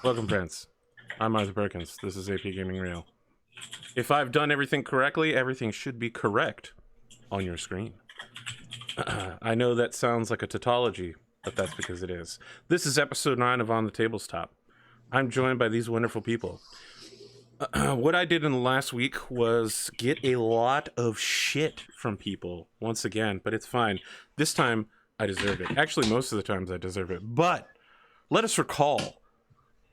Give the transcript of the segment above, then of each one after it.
Welcome, friends. I'm Arthur Perkins. This is Apgamingreal. If I've done everything correctly, everything should be correct on your screen. I know that sounds like a tautology, but that's because it is. This is episode 9 of On the Tabletop. I'm joined by these wonderful people. What I did in the last week was get a lot of shit from people once again, but it's fine. This time, I deserve it. Actually, most of the times I deserve it. But let us recall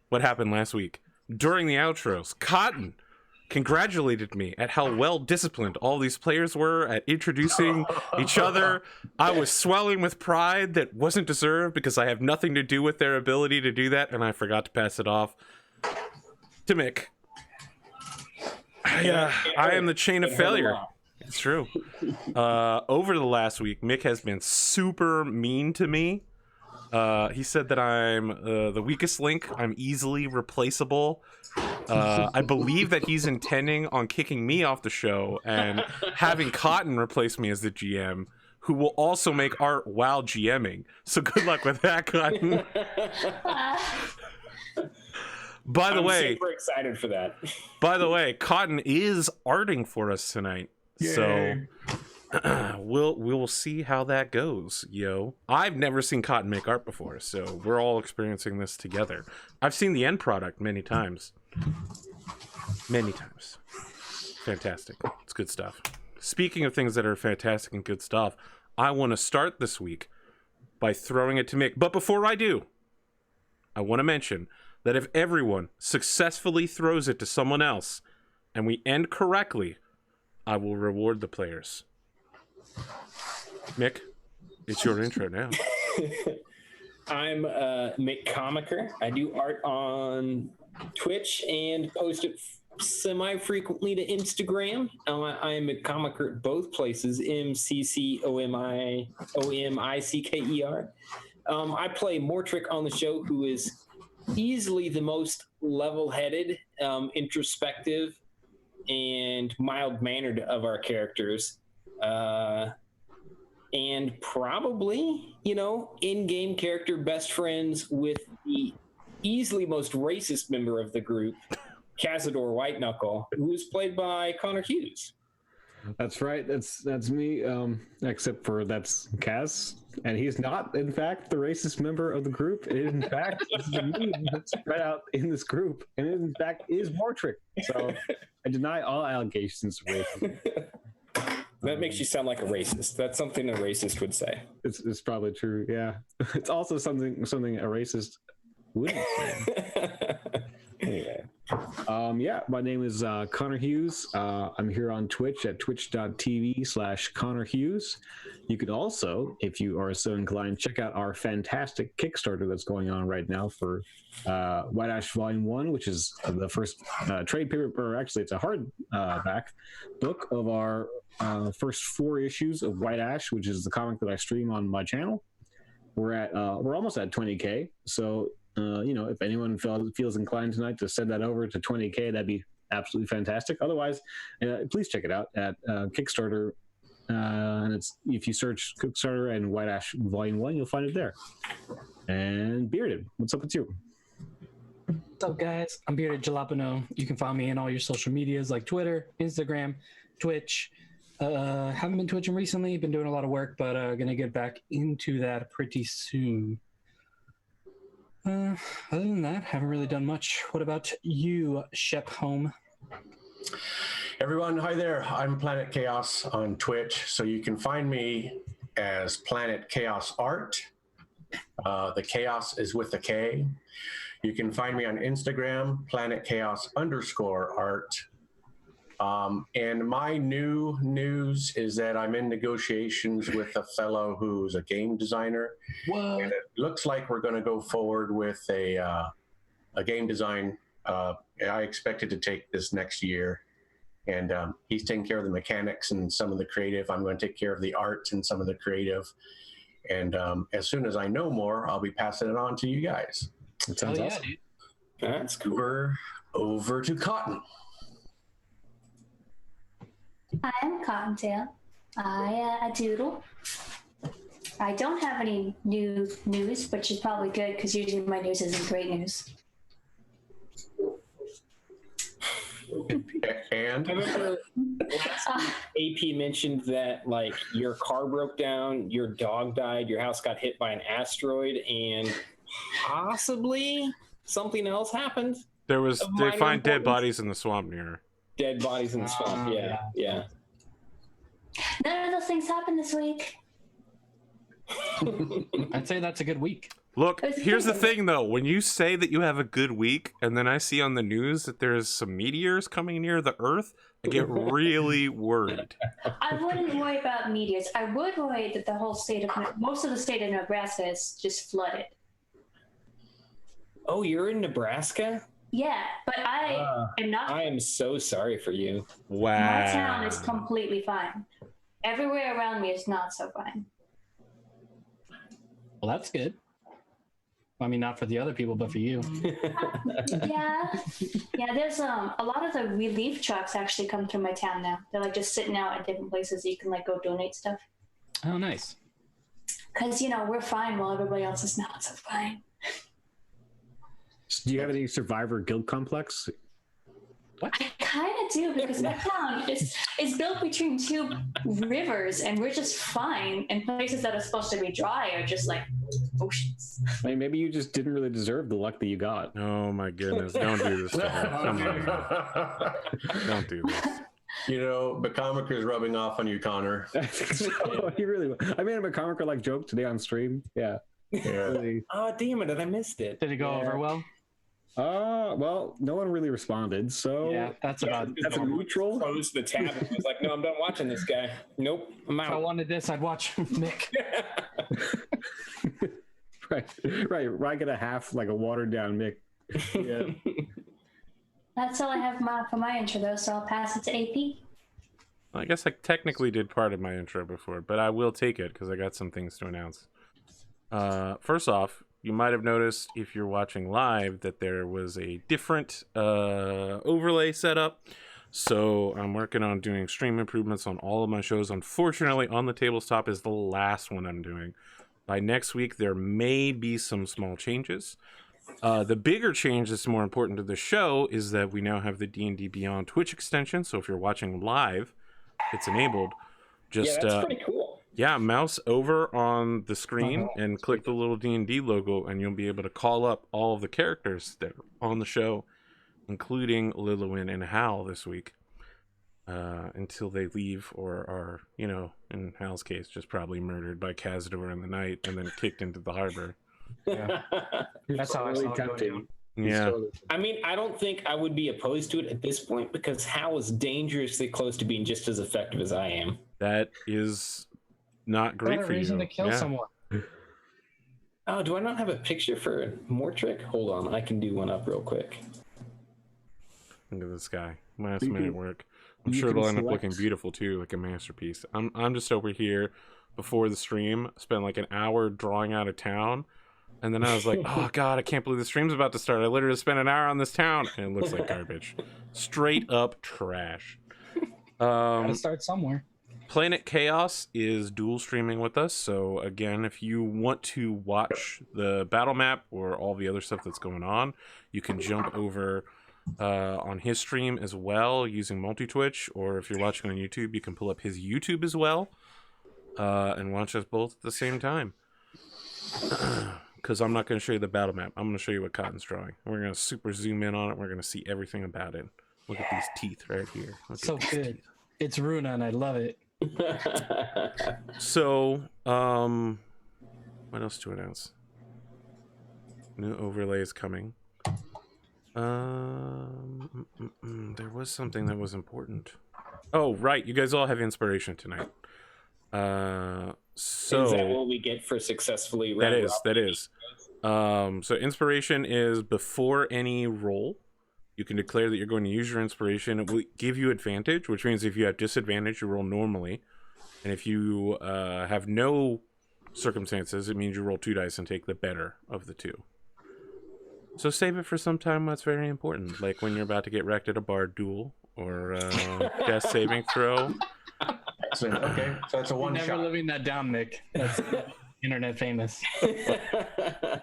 what happened last week. During the outros, Cotton congratulated me at how well disciplined all these players were at introducing each other. I was swelling with pride that wasn't deserved because I have nothing to do with their ability to do that, and I forgot to pass it off to Mick. I am the chain of failure. It's true. Over the last week, Mick has been super mean to me. He said that I'm the weakest link. I'm easily replaceable. I believe that he's intending on kicking me off the show and having Cotton replace me as the GM, who will also make art while GMing. So good luck with that, Cotton. By the way, I'm super excited for that. By the way, Cotton is arting for us tonight. Yay. So we'll see how that goes, yo. I've never seen Cotton make art before, so we're all experiencing this together. I've seen the end product many times. Many times. Fantastic. It's good stuff. Speaking of things that are fantastic and good stuff, I want to start this week by throwing it to Mick. But before I do, I want to mention that if everyone successfully throws it to someone else and we end correctly, I will reward the players. Mick, it's your intro now. I'm Mccomicker. I do art on Twitch and post it semi-frequently to Instagram. I'm Mccomicker at both places, McComicker. I play Mortrick on the show, who is easily the most level-headed, introspective, and mild-mannered of our characters. And probably, in-game character best friends with the easily most racist member of the group, Kazador Whiteknuckle, who is played by conorhughes. That's right. That's me. Except for that's Kaz, and he's not, in fact, the racist member of the group. It is, in fact, this is a meme that's spread out in this group, and it, in fact, is Mortrick. So I deny all allegations of racism. That makes you sound like a racist. That's something a racist would say. It's probably true. Yeah, it's also something a racist wouldn't say. Anyway. My name is conorhughes. I'm here on Twitch at twitch.tv/conorhughes. You could also, if you are so inclined, check out our fantastic Kickstarter that's going on right now for White Ash Volume 1, which is the first trade paper, or actually it's a hardback book of our first 4 issues of White Ash, which is the comic that I stream on my channel. We're almost at 20K, so if anyone feels inclined tonight to send that over to 20K, that'd be absolutely fantastic. Otherwise, please check it out at Kickstarter. And it's, if you search Kickstarter and White Ash Volume 1, you'll find it there. And Bearded, what's up with you? What's up, guys? I'm beardedjalapno. You can find me in all your social medias like Twitter, Instagram, Twitch. Haven't been twitching recently. Been doing a lot of work, but gonna get back into that pretty soon. Other than that, haven't really done much. What about you, Shep Home? Everyone, hi there. I'm PlanetKhaos on Twitch, so you can find me as PlanetKhaos Art. The chaos is with a K. You can find me on Instagram, PlanetKhaos_art. And my new news is that I'm in negotiations with a fellow who's a game designer. What? And it looks like we're going to go forward with a game design. I expect it to take this next year. And he's taking care of the mechanics and some of the creative. I'm going to take care of the art and some of the creative. And as soon as I know more, I'll be passing it on to you guys. That sounds awesome. Dude. That's cool. Over to Cotton. Hi, I'm Cottontail. I doodle. I don't have any new news, which is probably good because usually my news isn't great news. And I remember last week AP mentioned that like your car broke down, your dog died, your house got hit by an asteroid, and possibly something else happened. They minor find dead importance? bodies in the swamp near. Dead bodies in the swamp. Yeah. None of those things happened this week. I'd say that's a good week. Look, It's here's the good. thing though. When you say that you have a good week, and then I see on the news that there's some meteors coming near the Earth, I get really worried. I wouldn't worry about meteors. I would worry that most of the state of Nebraska is just flooded. Oh, you're in Nebraska? Yeah, but I am not. I am so sorry for you. Wow. My town is completely fine. Everywhere around me is not so fine. Well, that's good. I mean, not for the other people, but for you. Yeah. There's a lot of the relief trucks actually come through my town now. They're like just sitting out at different places that you can like go donate stuff. Oh, nice. Because we're fine while everybody else is not so fine. Do you have any survivor guilt complex? I kind of do, because my town is built between two rivers, and we're just fine. And places that are supposed to be dry are just like oceans. I mean, maybe you just didn't really deserve the luck that you got. Oh my goodness! Don't do this to her. Come on. Don't do this. Mccomicker is rubbing off on you, Connor. So, he really. I made a Mccomicker like joke today on stream. Yeah. Yeah. Really. Oh, damn it, I missed it. Did it go over well? Well, no one really responded, so Yeah, that's about. that's a neutral. Closed the tab and was like, no, I'm done watching this guy. Nope, I'm If I out. wanted this, I'd watch Nick. Right. I get a half, like a watered down Mick. Yeah. That's all I have for my intro, though, so I'll pass it to AP. Well, I guess I technically did part of my intro before, but I will take it because I got some things to announce. First off, you might have noticed if you're watching live that there was a different overlay setup. So I'm working on doing stream improvements on all of my shows. Unfortunately, On the Tabletop is the last one I'm doing. By next week, there may be some small changes. The bigger change that's more important to the show is that we now have the D&D Beyond Twitch extension. So if you're watching live, it's enabled. Just Yeah, that's pretty cool. Yeah, mouse over on the screen and click the little D&D logo, and you'll be able to call up all of the characters that are on the show, including Lilwyn and Hal this week, until they leave or are, in Hal's case, just probably murdered by Kazador in the night and then kicked into the harbor. Yeah. That's how I saw it go down. Yeah. I mean, I don't think I would be opposed to it at this point because Hal is dangerously close to being just as effective as I am. That is not great What a for reason you. to kill someone. Oh, do I not have a picture for Mortrick? Hold on, I can do one up real quick. Look at this guy. Last minute work. I'm you sure it'll can end up select- looking beautiful too, like a masterpiece. I'm just over here before the stream, spent like an hour drawing out a town, and then I was like, oh god, I can't believe the stream's about to start. I literally spent an hour on this town, and it looks like garbage. Straight up trash. Gotta start somewhere. PlanetKhaos is dual streaming with us, so again, if you want to watch the battle map or all the other stuff that's going on, you can jump over on his stream as well using multi-twitch, or if you're watching on YouTube, you can pull up his YouTube as well and watch us both at the same time. Because I'm not going to show you the battle map. I'm going to show you what Cotton's drawing. We're going to super zoom in on it. We're going to see everything about it. Look at these teeth right here. Look So at these good. teeth. It's Runa, and I love it. So, what else to announce? New overlay is coming. There was something that was important. Oh, right. You guys all have inspiration tonight. So Is that what we get for successfully that round is. robin? That is. So inspiration is before any roll. You can declare that you're going to use your inspiration. It will give you advantage, which means if you have disadvantage, you roll normally. And if you have no circumstances, it means you roll 2 dice and take the better of the 2. So save it for some time that's very important, like when you're about to get wrecked at a bard duel or death saving throw. Excellent. Okay, so that's a one Never shot. living that down, Nick. That's internet famous. I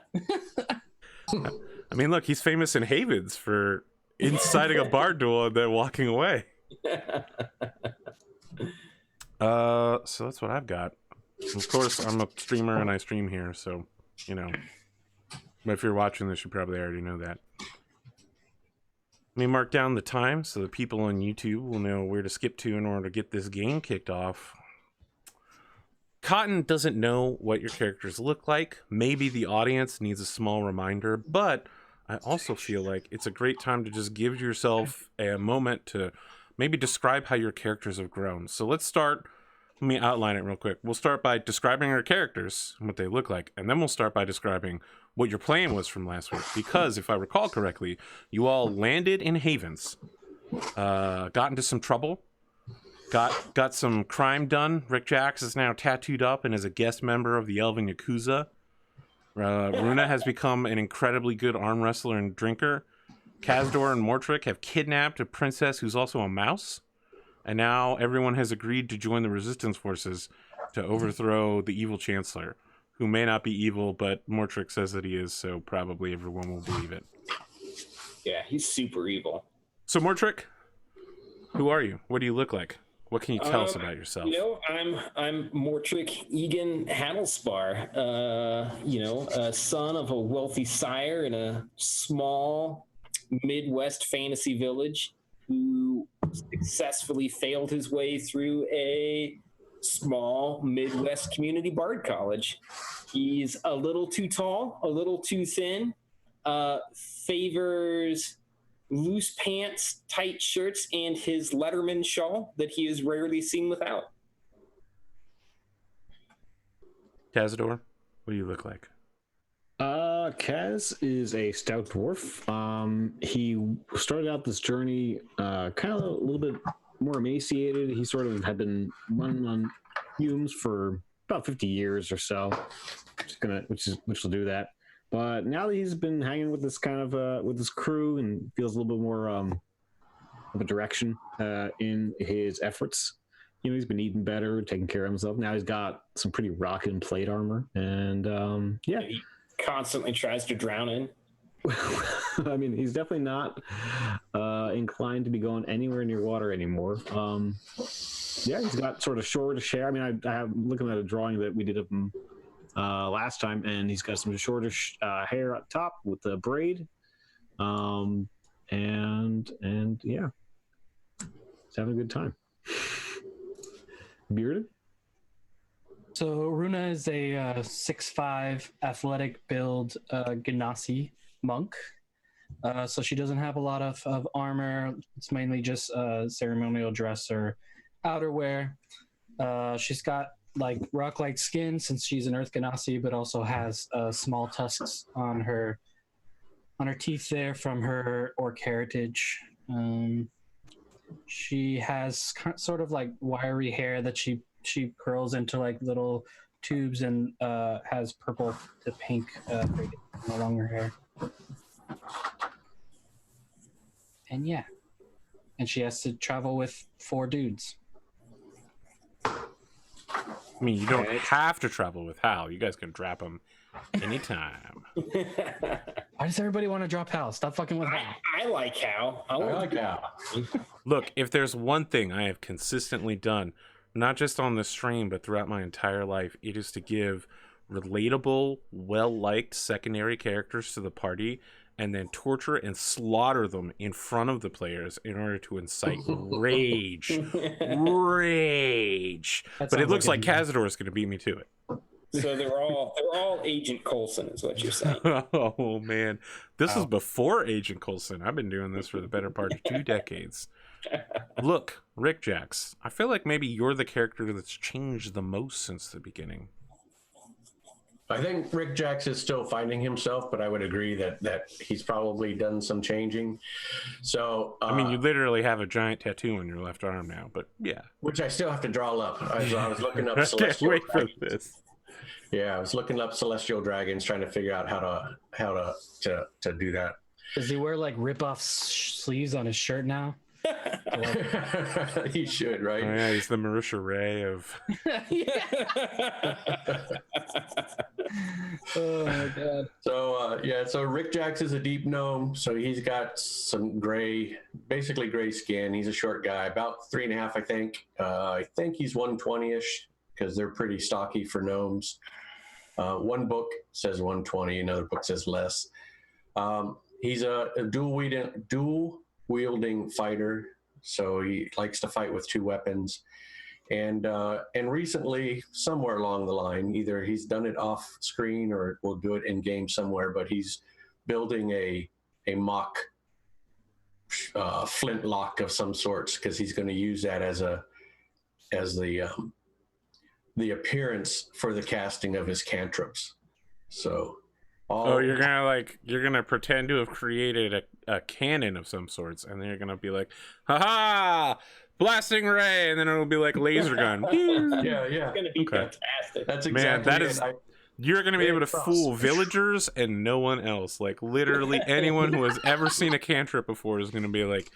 mean, look, he's famous in Havens for inciting a bar duel and then walking away. So that's what I've got. Of course, I'm a streamer and I stream here, so you know. But if you're watching this, you probably already know that. Let me mark down the time so the people on YouTube will know where to skip to in order to get this game kicked off. Cotton doesn't know what your characters look like. Maybe the audience needs a small reminder, but I also feel like it's a great time to just give yourself a moment to maybe describe how your characters have grown. So let's start. Let me outline it real quick. We'll start by describing our characters and what they look like, and then we'll start by describing what your plan was from last week. Because if I recall correctly, you all landed in Havens, got into some trouble, got some crime done. Rik-Jaxx is now tattooed up and is a guest member of the Elven Yakuza. Runa has become an incredibly good arm wrestler and drinker. Kazador and Mortrick have kidnapped a princess who's also a mouse. And now everyone has agreed to join the resistance forces to overthrow the evil chancellor, who may not be evil, but Mortrick says that he is, so probably everyone will believe it. Yeah, he's super evil. So Mortrick, who are you? What do you look like? What can you tell us about yourself? You know, I'm Mortrick Egan Hattlespar. A son of a wealthy sire in a small Midwest fantasy village who successfully failed his way through a small Midwest community bard college. He's a little too tall, a little too thin, favors loose pants, tight shirts, and his Letterman shawl that he is rarely seen without. Kazador, what do you look like? Kaz is a stout dwarf. He started out this journey kind of a little bit more emaciated. He sort of had been running on fumes for about 50 years or so, which will do that. But now that he's been hanging with this kind of with this crew and feels a little bit more of a direction in his efforts. You know, he's been eating better, taking care of himself. Now he's got some pretty rockin' plate armor, and yeah. He constantly tries to drown in. I mean, he's definitely not inclined to be going anywhere near water anymore. Yeah, he's got sort of shortish hair. I mean, I'm looking at a drawing that we did of him last time, and he's got some shortish hair up top with the braid. And yeah, he's having a good time. Bearded? So Runa is a 6'5" athletic build Genasi monk. So she doesn't have a lot of armor. It's mainly just ceremonial dress or outerwear. She's got like rock-like skin since she's an Earth Genasi, but also has small tusks on her teeth there from her orc heritage. She has sort of like wiry hair that she curls into like little tubes and has purple to pink along her hair. And yeah. And she has to travel with 4 dudes. I mean, you don't have to travel with Hal. You guys can drop him anytime. Why does everybody want to drop Hal? Stop fucking with Hal. I like Hal. I like Hal. Look, if there's one thing I have consistently done, not just on the stream, but throughout my entire life, it is to give relatable, well-liked secondary characters to the party and then torture and slaughter them in front of the players in order to incite rage. But it looks like Kazador is going to beat me to it. So they're all Agent Coulson, is what you're saying. Oh man, this is before Agent Coulson. I've been doing this for the better part of 2 decades. Look, Rik-Jaxx, I feel like maybe you're the character that's changed the most since the beginning. I think Rik-Jaxx is still finding himself, but I would agree that he's probably done some changing. So I mean, you literally have a giant tattoo on your left arm now, but yeah, which I still have to draw up. I was looking up. I can't wait for this. Yeah, I was looking up celestial dragons, trying to figure out how to do that. Does he wear like rip-off sleeves on his shirt now? He should, right? Oh, yeah, he's the Marusha Ray of. Oh my god. So so Rik-Jaxx is a deep gnome, so he's got some gray, basically gray skin. He's a short guy, about 3.5, I think. I think he's 120-ish because they're pretty stocky for gnomes. One book says 120, another book says less. He's a dual wielding fighter, so he likes to fight with 2 weapons. And recently, somewhere along the line, either he's done it off screen or we'll do it in game somewhere, but he's building a mock flintlock of some sorts because he's going to use that as the appearance for the casting of his cantrips. So you're gonna pretend to have created a cannon of some sorts, and then you're gonna be like, haha, blasting ray, and then it'll be like laser gun. yeah. It's gonna be fantastic. That's exactly you're gonna be able to fool villagers and no one else. Like literally anyone who has ever seen a cantrip before is gonna be like,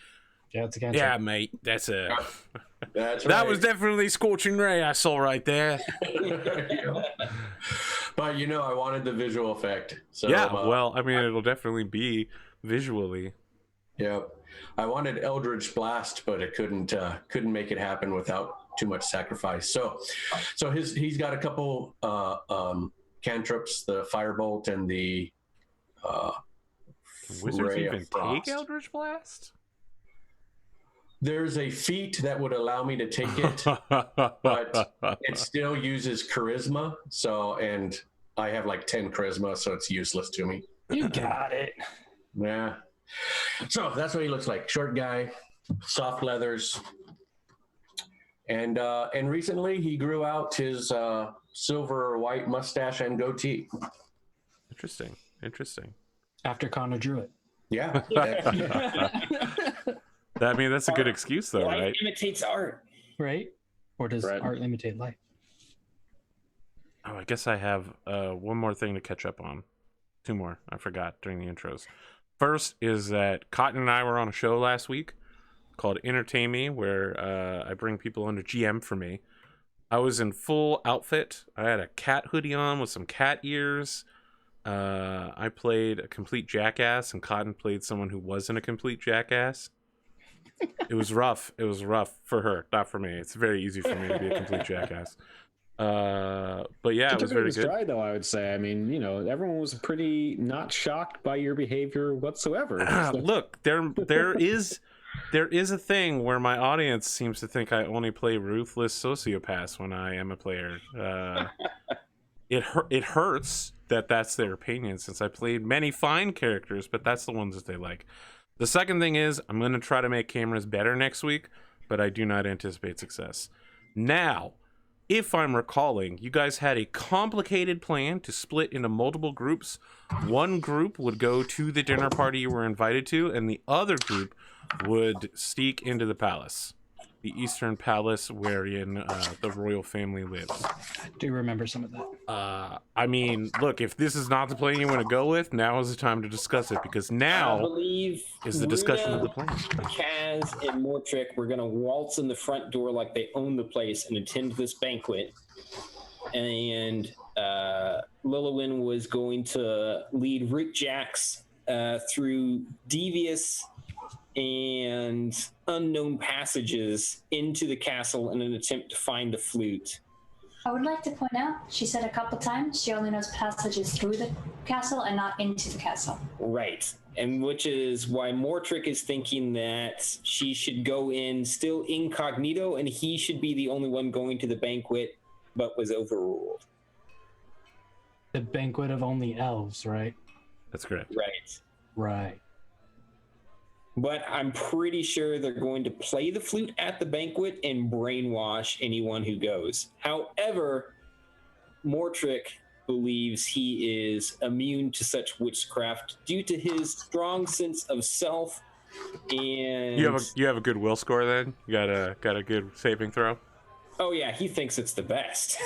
Yeah, it's a cantrip. yeah, mate, that's That's that right. was definitely scorching ray I saw right there. But I wanted the visual effect. So Yeah, well, I mean, it'll definitely be visually. Yeah, I wanted Eldritch Blast, but it couldn't make it happen without too much sacrifice. So he's got a couple cantrips, the Firebolt and the Wizards Ray of even Frost. take Eldritch Blast? There's a feat that would allow me to take it, but it still uses charisma. And I have like 10 charisma, so it's useless to me. You got it. Yeah. So that's what he looks like. Short guy, soft leathers. And recently he grew out his silver or white mustache and goatee. Interesting. After Connor drew it. Yeah. I mean, that's a good excuse, though, Life right? imitates art. Right? Or does Right. art imitate life? Oh, I guess I have one more thing to catch up on. 2 more. I forgot during the intros. First is that Cotton and I were on a show last week called Entertain Me, where I bring people under GM for me. I was in full outfit. I had a cat hoodie on with some cat ears. I played a complete jackass, and Cotton played someone who wasn't a complete jackass. It was rough. It was rough for her, not for me. It's very easy for me to be a complete jackass. But yeah, it was very good. Dry, though, I would say. I mean, everyone was pretty not shocked by your behavior whatsoever. Look, there is a thing where my audience seems to think I only play ruthless sociopaths when I am a player. It hurts that that's their opinion, since I played many fine characters, but that's the ones that they like. The second thing is, I'm going to try to make cameras better next week, but I do not anticipate success. Now, if I'm recalling, you guys had a complicated plan to split into multiple groups. One group would go to the dinner party you were invited to, and the other group would sneak into the palace. The Eastern Palace wherein the royal family lives. I do remember some of that. I mean, look, if this is not the plan you want to go with, now is the time to discuss it, because I now believe is the discussion of the plan. Kaz and Mortrick were going to waltz in the front door like they own the place and attend this banquet. And Lilywin was going to lead Rik-Jaxx through devious and unknown passages into the castle in an attempt to find the flute. I would like to point out, she said a couple times she only knows passages through the castle and not into the castle. Right. And which is why Mortrick is thinking that she should go in still incognito and he should be the only one going to the banquet, but was overruled. The banquet of only elves, right? That's correct. Right. Right. But I'm pretty sure they're going to play the flute at the banquet and brainwash anyone who goes. However, Mortrick believes he is immune to such witchcraft due to his strong sense of self. And You have a good will score then? You got a good saving throw? oh yeah, he thinks it's the best.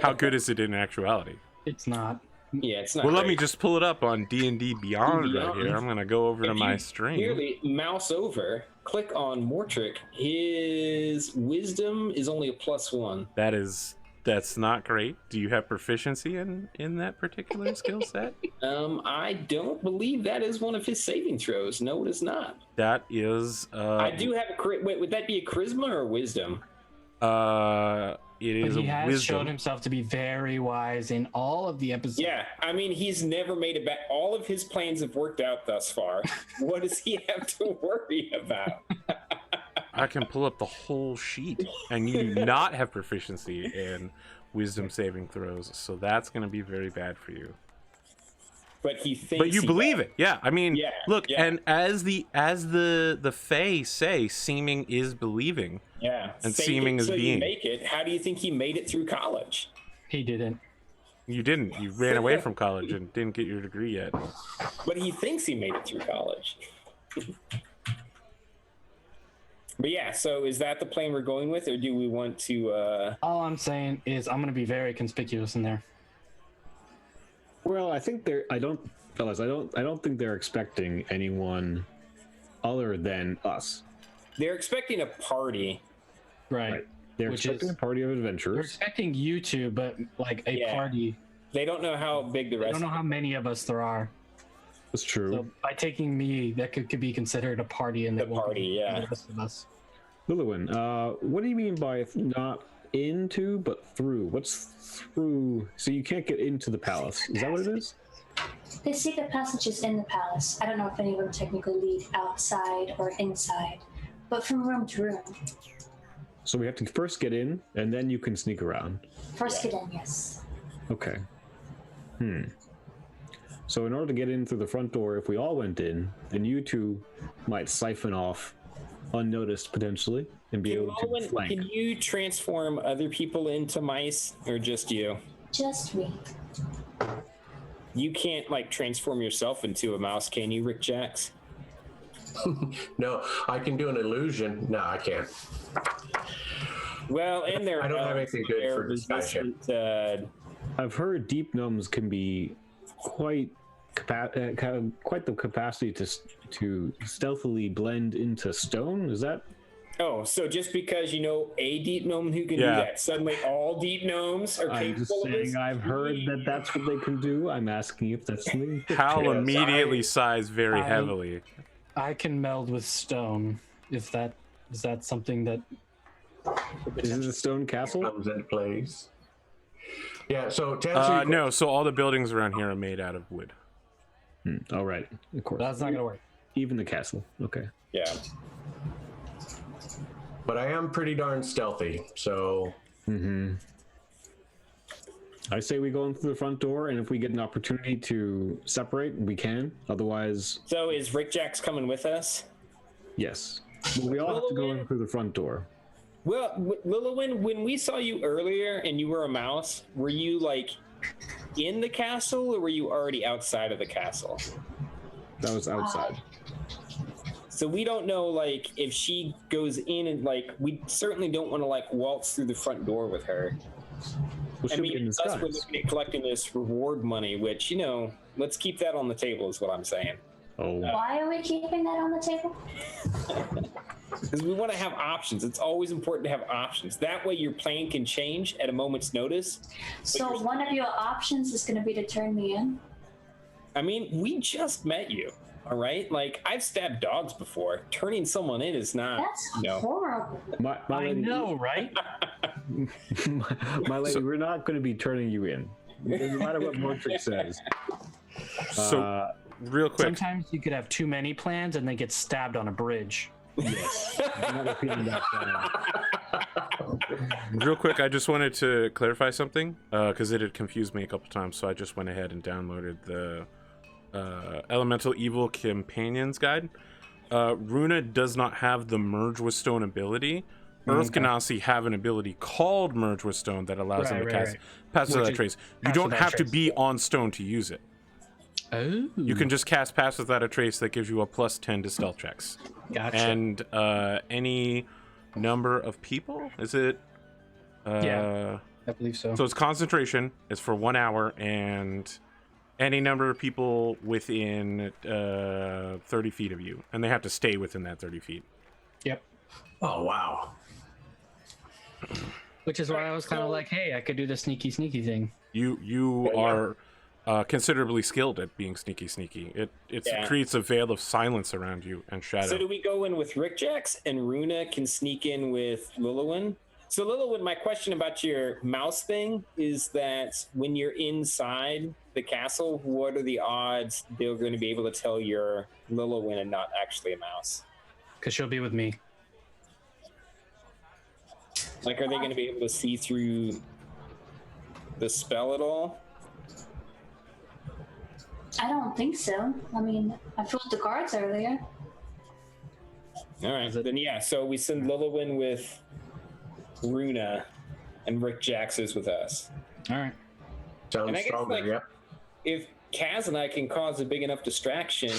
How good is it in actuality? It's not. Yeah, it's not. Well, let me great. just pull it up on D&D Beyond right Beyond. here. I'm going to go over to If my you stream. Clearly, mouse over, click on Mortrick. His wisdom is only a +1. That is That's not great. Do you have proficiency in that particular skill set? I don't believe that is one of his saving throws. No, it is not. That is. I do have a wait. Would that be a charisma or a wisdom? It is But he a has wisdom. shown himself to be very wise in all of the episodes. Yeah, I mean, he's never made it back. All of his plans have worked out thus far. What does he have to worry about? I can pull up the whole sheet, and you do not have proficiency in wisdom saving throws, so that's going to be very bad for you. But he thinks. But you believe it, yeah. I mean, Yeah, look, yeah. and as the Fae say, seeming is believing. Yeah, And fake seeming it as till you being. make it. How do you think he made it through college? He didn't. You didn't. You ran away from college and didn't get your degree yet. But he thinks he made it through college. But yeah, so is that the plan we're going with, or do we want to? All I'm saying is I'm going to be very conspicuous in there. Well, I think I don't think they're expecting anyone other than us. They're expecting a party. Right. They're Which expecting is- a party of We're adventurers. expecting you two, but like a Yeah. party. They don't know how big the I rest. don't know how many of us there are. That's true. So by taking me, that could be considered a party, and The that won't party, be yeah. the rest of us. Lilywin, what do you mean by not into but through? What's through? So you can't get into the palace. Is that what it is? The secret passages in the palace. I don't know if any of them technically lead outside or inside, but from room to room. So we have to first get in, and then you can sneak around. First get in, yes. Okay. So in order to get in through the front door, if we all went in, then you two might siphon off unnoticed potentially and be able to flank. Can you transform other people into mice, or just you? Just me. You can't like transform yourself into a mouse, can you, Rik-Jaxx? No, I can do an illusion. No, I can't. Well, and they're I don't have anything good for disguise yet. I've heard deep gnomes can be quite quite the capacity to stealthily blend into stone. Is that? Oh, so just because you know a deep gnome who can do Yeah. that, suddenly all deep gnomes are I'm just capable of this? saying I've heard that that's what they can do. I'm asking if that's something. Hal Yes, immediately sighs very I- heavily. I can meld with stone. Is that something that? Is it a stone castle? Comes into place. Yeah. So to answer your No, so all the buildings around here are made out of wood. All right, of course. That's not gonna work. Even the castle. Okay. Yeah. But I am pretty darn stealthy, so I say we go in through the front door, and if we get an opportunity to separate, we can. Otherwise, So is Rik-Jaxx coming with us? yes. Well, we all have to go in through the front door. Well, Lilywin, when we saw you earlier and you were a mouse, were you like in the castle, or were you already outside of the castle? That was outside. So we don't know, like, if she goes in and, like, we certainly don't want to, like, waltz through the front door with her. Well, I she'll be in mean, us, we're disguise. looking at collecting this reward money, which, you know, let's keep that on the table is what I'm saying. Oh, Why are we keeping that on the table? Because we want to have options. It's always important to have options. That way your plan can change at a moment's notice. So you're- one of your options is going to be to turn me in? I mean, we just met you, all right? Like, I've stabbed dogs before. Turning someone in is not, That's you know. horrible. my I lady, know, right? my lady, we're not going to be turning you in, no matter what Mortrick says. So, real quick, Sometimes you could have too many plans and they get stabbed on a bridge. Yes, I'm not repeating that plan. real quick, I just wanted to clarify something because it had confused me a couple times. So I just went ahead and downloaded the Elemental Evil Companions Guide. Runa does not have the Merge with Stone ability. Earth Ganassi have an ability called Merge with Stone that allows them to pass Which without is trace. You pass don't without have to trace, be on stone to use it. Oh, You can just cast Pass Without a Trace that gives you a +10 to stealth checks. gotcha. And any number of people, is it? Yeah. I believe so. So it's concentration. It's for 1 hour, and any number of people within 30 feet of you, and they have to stay within that 30 feet. Yep. Oh wow. Which is why I was kind of like, hey, I could do the sneaky thing. You are considerably skilled at being sneaky. It creates a veil of silence around you and shadow. So do we go in with Rik-Jaxx and Runa can sneak in with Lilywin? So Lilywin, my question about your mouse thing is that when you're inside the castle, what are the odds they're going to be able to tell you're Lilywin and not actually a mouse? Because she'll be with me. Like, are they going to be able to see through the spell at all? I don't think so. I mean, I fooled the guards earlier. All right, then yeah. So we send Lilywin with Runa, and Rik-Jaxx is with us. All right. Sounds And I guess, stronger, like, yeah. if Kaz and I can cause a big enough distraction,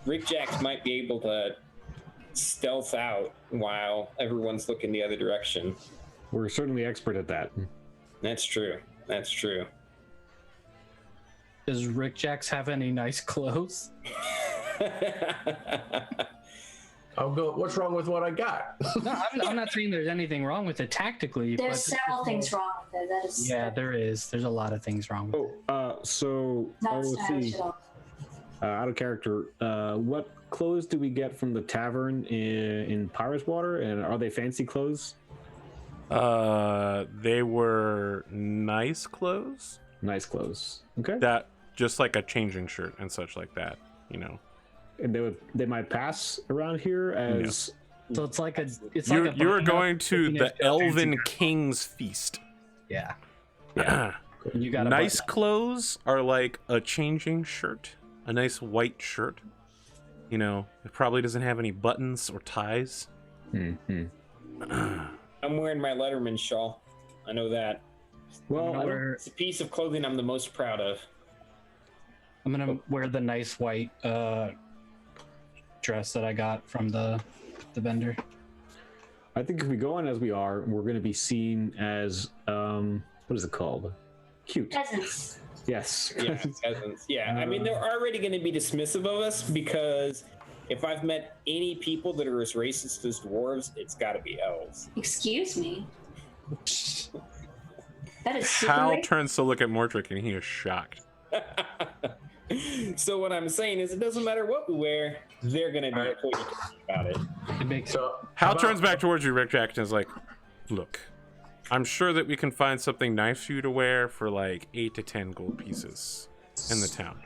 Rik-Jaxx might be able to stealth out while everyone's looking the other direction. We're certainly expert at that. That's true. That's true. Does Rik-Jaxx have any nice clothes? I'll go. What's wrong with what I got? No, I'm not saying there's anything wrong with it tactically. There's several things wrong with it. That is. Yeah, there is. There's a lot of things wrong with it. So Not let's stylish see. at all. Out of character, what clothes do we get from the tavern in Pirate's Water, and are they fancy clothes? They were nice clothes. Nice clothes. Okay. That just like a changing shirt and such like that, you know. And they might pass around here as So it's like a. It's You like a are button-up going to taking the it to a fancy Elven girl. King's Feast. Yeah. Yeah. You got Nice clothes are like a changing shirt, a nice white shirt. You know, it probably doesn't have any buttons or ties. Mm-hmm. I'm wearing my Letterman shawl. I know that. Well, I don't- It's a piece of clothing I'm the most proud of. I'm gonna wear the nice white dress that I got from the vendor. I think if we go on as we are, we're going to be seen as what is it called? Cute. Peasants. Yes. Yeah, peasants. Yeah, I mean, they're already going to be dismissive of us because if I've met any people that are as racist as dwarves, it's got to be elves. Excuse me. That is super Hal racist. turns to look at Mortrick and he is shocked. So what I'm saying is, it doesn't matter what we wear; they're going to know what you're talking about it. It makes So Hal turns back towards you, Rik-Jaxx, and is like, "Look, I'm sure that we can find something nice for you to wear for like 8 to 10 gold pieces in the town,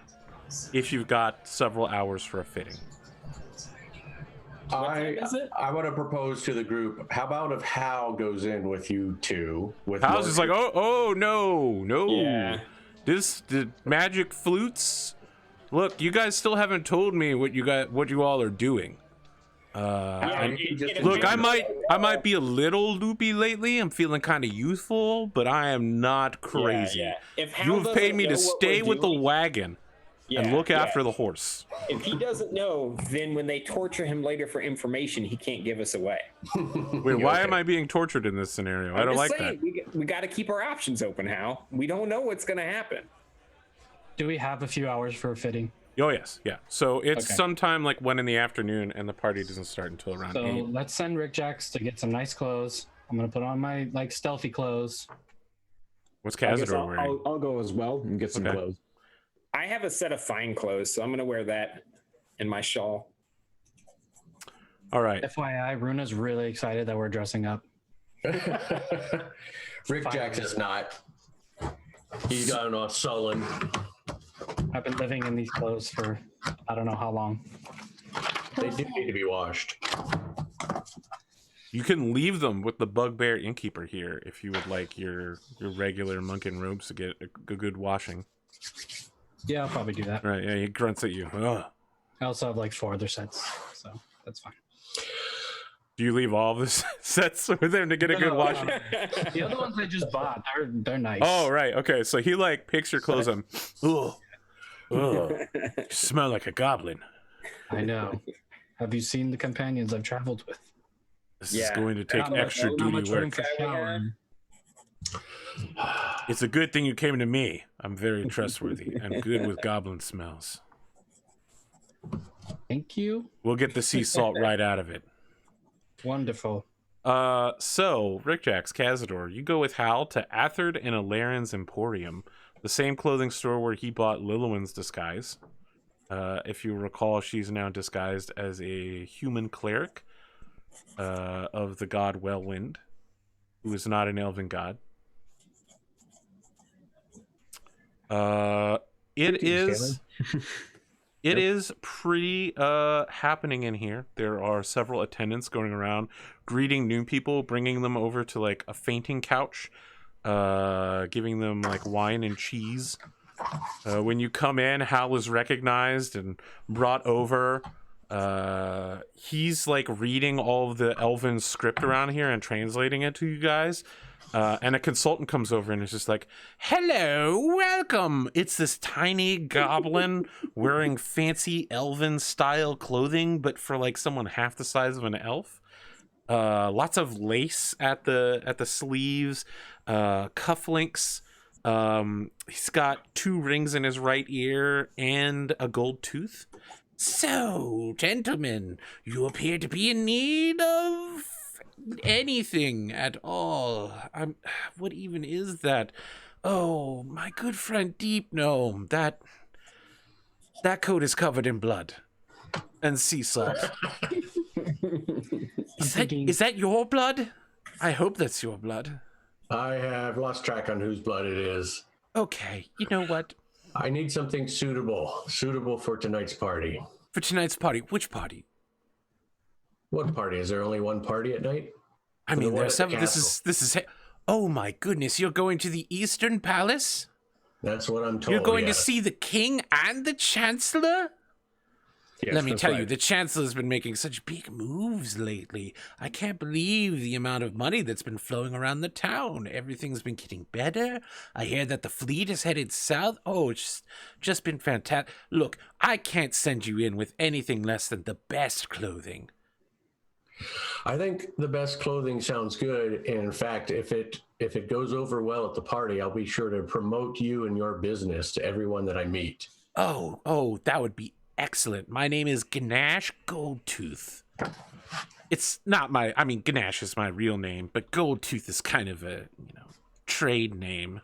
if you've got several hours for a fitting." I is it? want to propose to the group. How about if Hal goes in with you two? With Hal's just like, Mortrick? "Oh no, Yeah. the magic flutes. Look, you guys still haven't told me what you all are doing. And look, I might be a little loopy lately. I'm feeling kind of youthful, but I am not crazy. Yeah. If Hal You have paid doesn't me to know what stay we're with the doing- wagon and Yeah, look yeah. after the horse." If he doesn't know, then when they torture him later for information, he can't give us away. Wait, why am I being tortured in this scenario? I I'm don't just like saying, that. we got to keep our options open, Hal. We don't know what's going to happen. Do we have a few hours for a fitting? Oh yes, yeah. So it's Okay. sometime like 1 in the afternoon, and the party doesn't start until around So 8. let's send Rik-Jaxx to get some nice clothes. I'm gonna put on my like stealthy clothes. What's I guess Kazador wearing? I'll go as well and get some Okay. clothes. I have a set of fine clothes, so I'm going to wear that and my shawl. All right. FYI, Runa's really excited that we're dressing up. Rik-Jaxx is not. He's got a sullen. I've been living in these clothes for I don't know how long. They do need to be washed. You can leave them with the bugbear innkeeper here if you would like your regular monkin robes to get a good washing. Yeah, I'll probably do that. Right? Yeah, he grunts at you. Ugh. I also have like 4 other sets, so that's fine. Do you leave all of the sets with him to get a good No, washing? The other ones I just bought, they're nice. Oh, right. Okay. So he like picks your clothes on. Ugh. Ugh. You smell like a goblin. I know. Have you seen the companions I've traveled with? This is Yeah. going to take extra Not much duty room work. for showering. It's a good thing you came to me. I'm very trustworthy and good with goblin smells. Thank you. We'll get the sea salt right out of it. Wonderful. So, Rik-Jaxx, Kazador, you go with Hal to Atherd and Alaren's Emporium, the same clothing store where he bought Lillian's disguise. If you recall, she's now disguised as a human cleric of the god Wellwind, who is not an elven god. It is pretty happening in here. There are several attendants going around greeting new people, bringing them over to like a fainting couch, giving them like wine and cheese. When you come in, Hal is recognized and brought over. He's like reading all of the elven script around here and translating it to you guys. And a consultant comes over and is just like, hello, welcome. It's this tiny goblin wearing fancy elven style clothing, but for like someone half the size of an elf. Lots of lace at the sleeves, cufflinks. He's got 2 rings in his right ear and a gold tooth. So, gentlemen, you appear to be in need of anything at all. What even is that? Oh, my good friend Deep Gnome, that coat is covered in blood and sea salt. Is that your blood? I hope that's your blood. I have lost track on whose blood it is. Okay, you know what? I need something suitable for tonight's party. For tonight's party? Which party? What party? Is there only one party at night? I mean, there's several. This is. Oh my goodness! You're going to the Eastern Palace? That's what I'm told. You're going to see the king and the Chancellor? Yes, Let me tell you, right. the Chancellor's been making such big moves lately. I can't believe the amount of money that's been flowing around the town. Everything's been getting better. I hear that the fleet is headed south. Oh, it's just been fantastic. Look, I can't send you in with anything less than the best clothing. I think the best clothing sounds good. And in fact, if it goes over well at the party, I'll be sure to promote you and your business to everyone that I meet. Oh, that would be excellent. My name is Ganache Goldtooth. It's not Ganache is my real name, but Goldtooth is kind of a, trade name.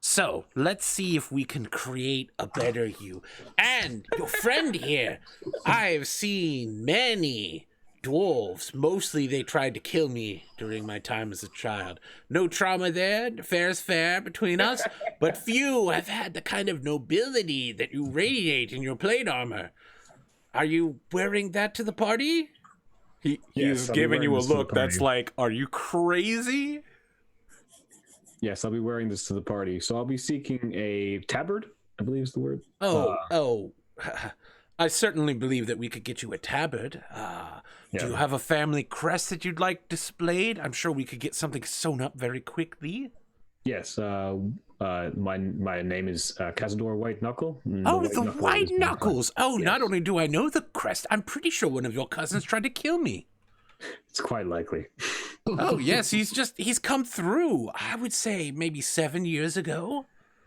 So, let's see if we can create a better you. And your friend here, I've seen many dwarves. Mostly they tried to kill me during my time as a child. No trauma there, fair's fair between us, but few have had the kind of nobility that you radiate in your plate armor. Are you wearing that to the party? He's giving you a look that's like, are you crazy? Yes, I'll be wearing this to the party. So I'll be seeking a tabard, I believe is the word. I certainly believe that we could get you a tabard. Do you have a family crest that you'd like displayed? I'm sure we could get something sewn up very quickly. Yes, my name is Kazador Whiteknuckle. Oh, the White Knuckles! Oh, yes. Not only do I know the crest, I'm pretty sure one of your cousins tried to kill me. It's quite likely. Oh, yes, he's come through. I would say maybe 7 years ago.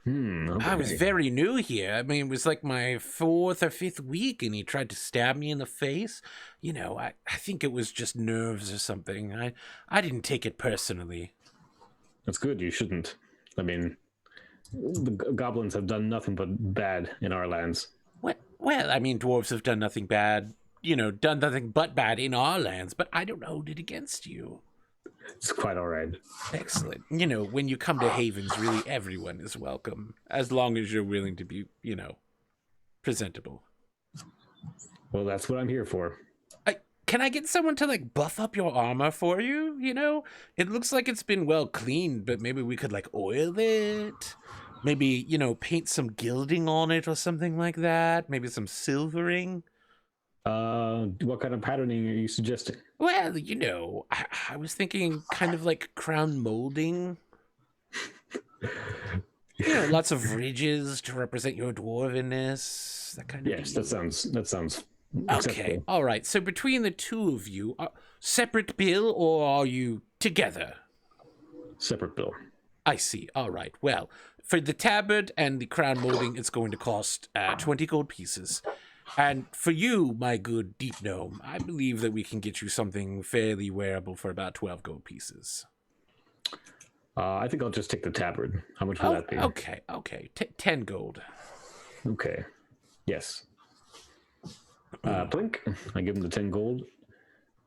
Okay. I was very new here. I mean, it was like my 4th or 5th week, and he tried to stab me in the face. I think it was just nerves or something. I didn't take it personally. That's good. You shouldn't. I mean, the goblins have done nothing but bad in our lands. Well, I mean, dwarves have done nothing bad, done nothing but bad in our lands, but I don't hold it against you. It's quite all right. Excellent. When you come to Havens, really everyone is welcome, as long as you're willing to be, presentable. Well, that's what I'm here for. Can I get someone to, buff up your armor for you, It looks like it's been well cleaned, but maybe we could, oil it. Maybe, paint some gilding on it or something like that. Maybe some silvering. What kind of patterning are you suggesting? Well, I was thinking kind of like crown molding. Lots of ridges to represent your dwarvenness. That kind of Yes, thing. that sounds okay. acceptable. All right. So between the two of you, separate bill or are you together? Separate bill. I see. All right. Well, for the tabard and the crown molding, it's going to cost 20 gold pieces. And for you, my good deep gnome, I believe that we can get you something fairly wearable for about 12 gold pieces. I think I'll just take the tabard. How much will that be? Okay. 10 gold. Okay. Yes. Blink. I give him the 10 gold.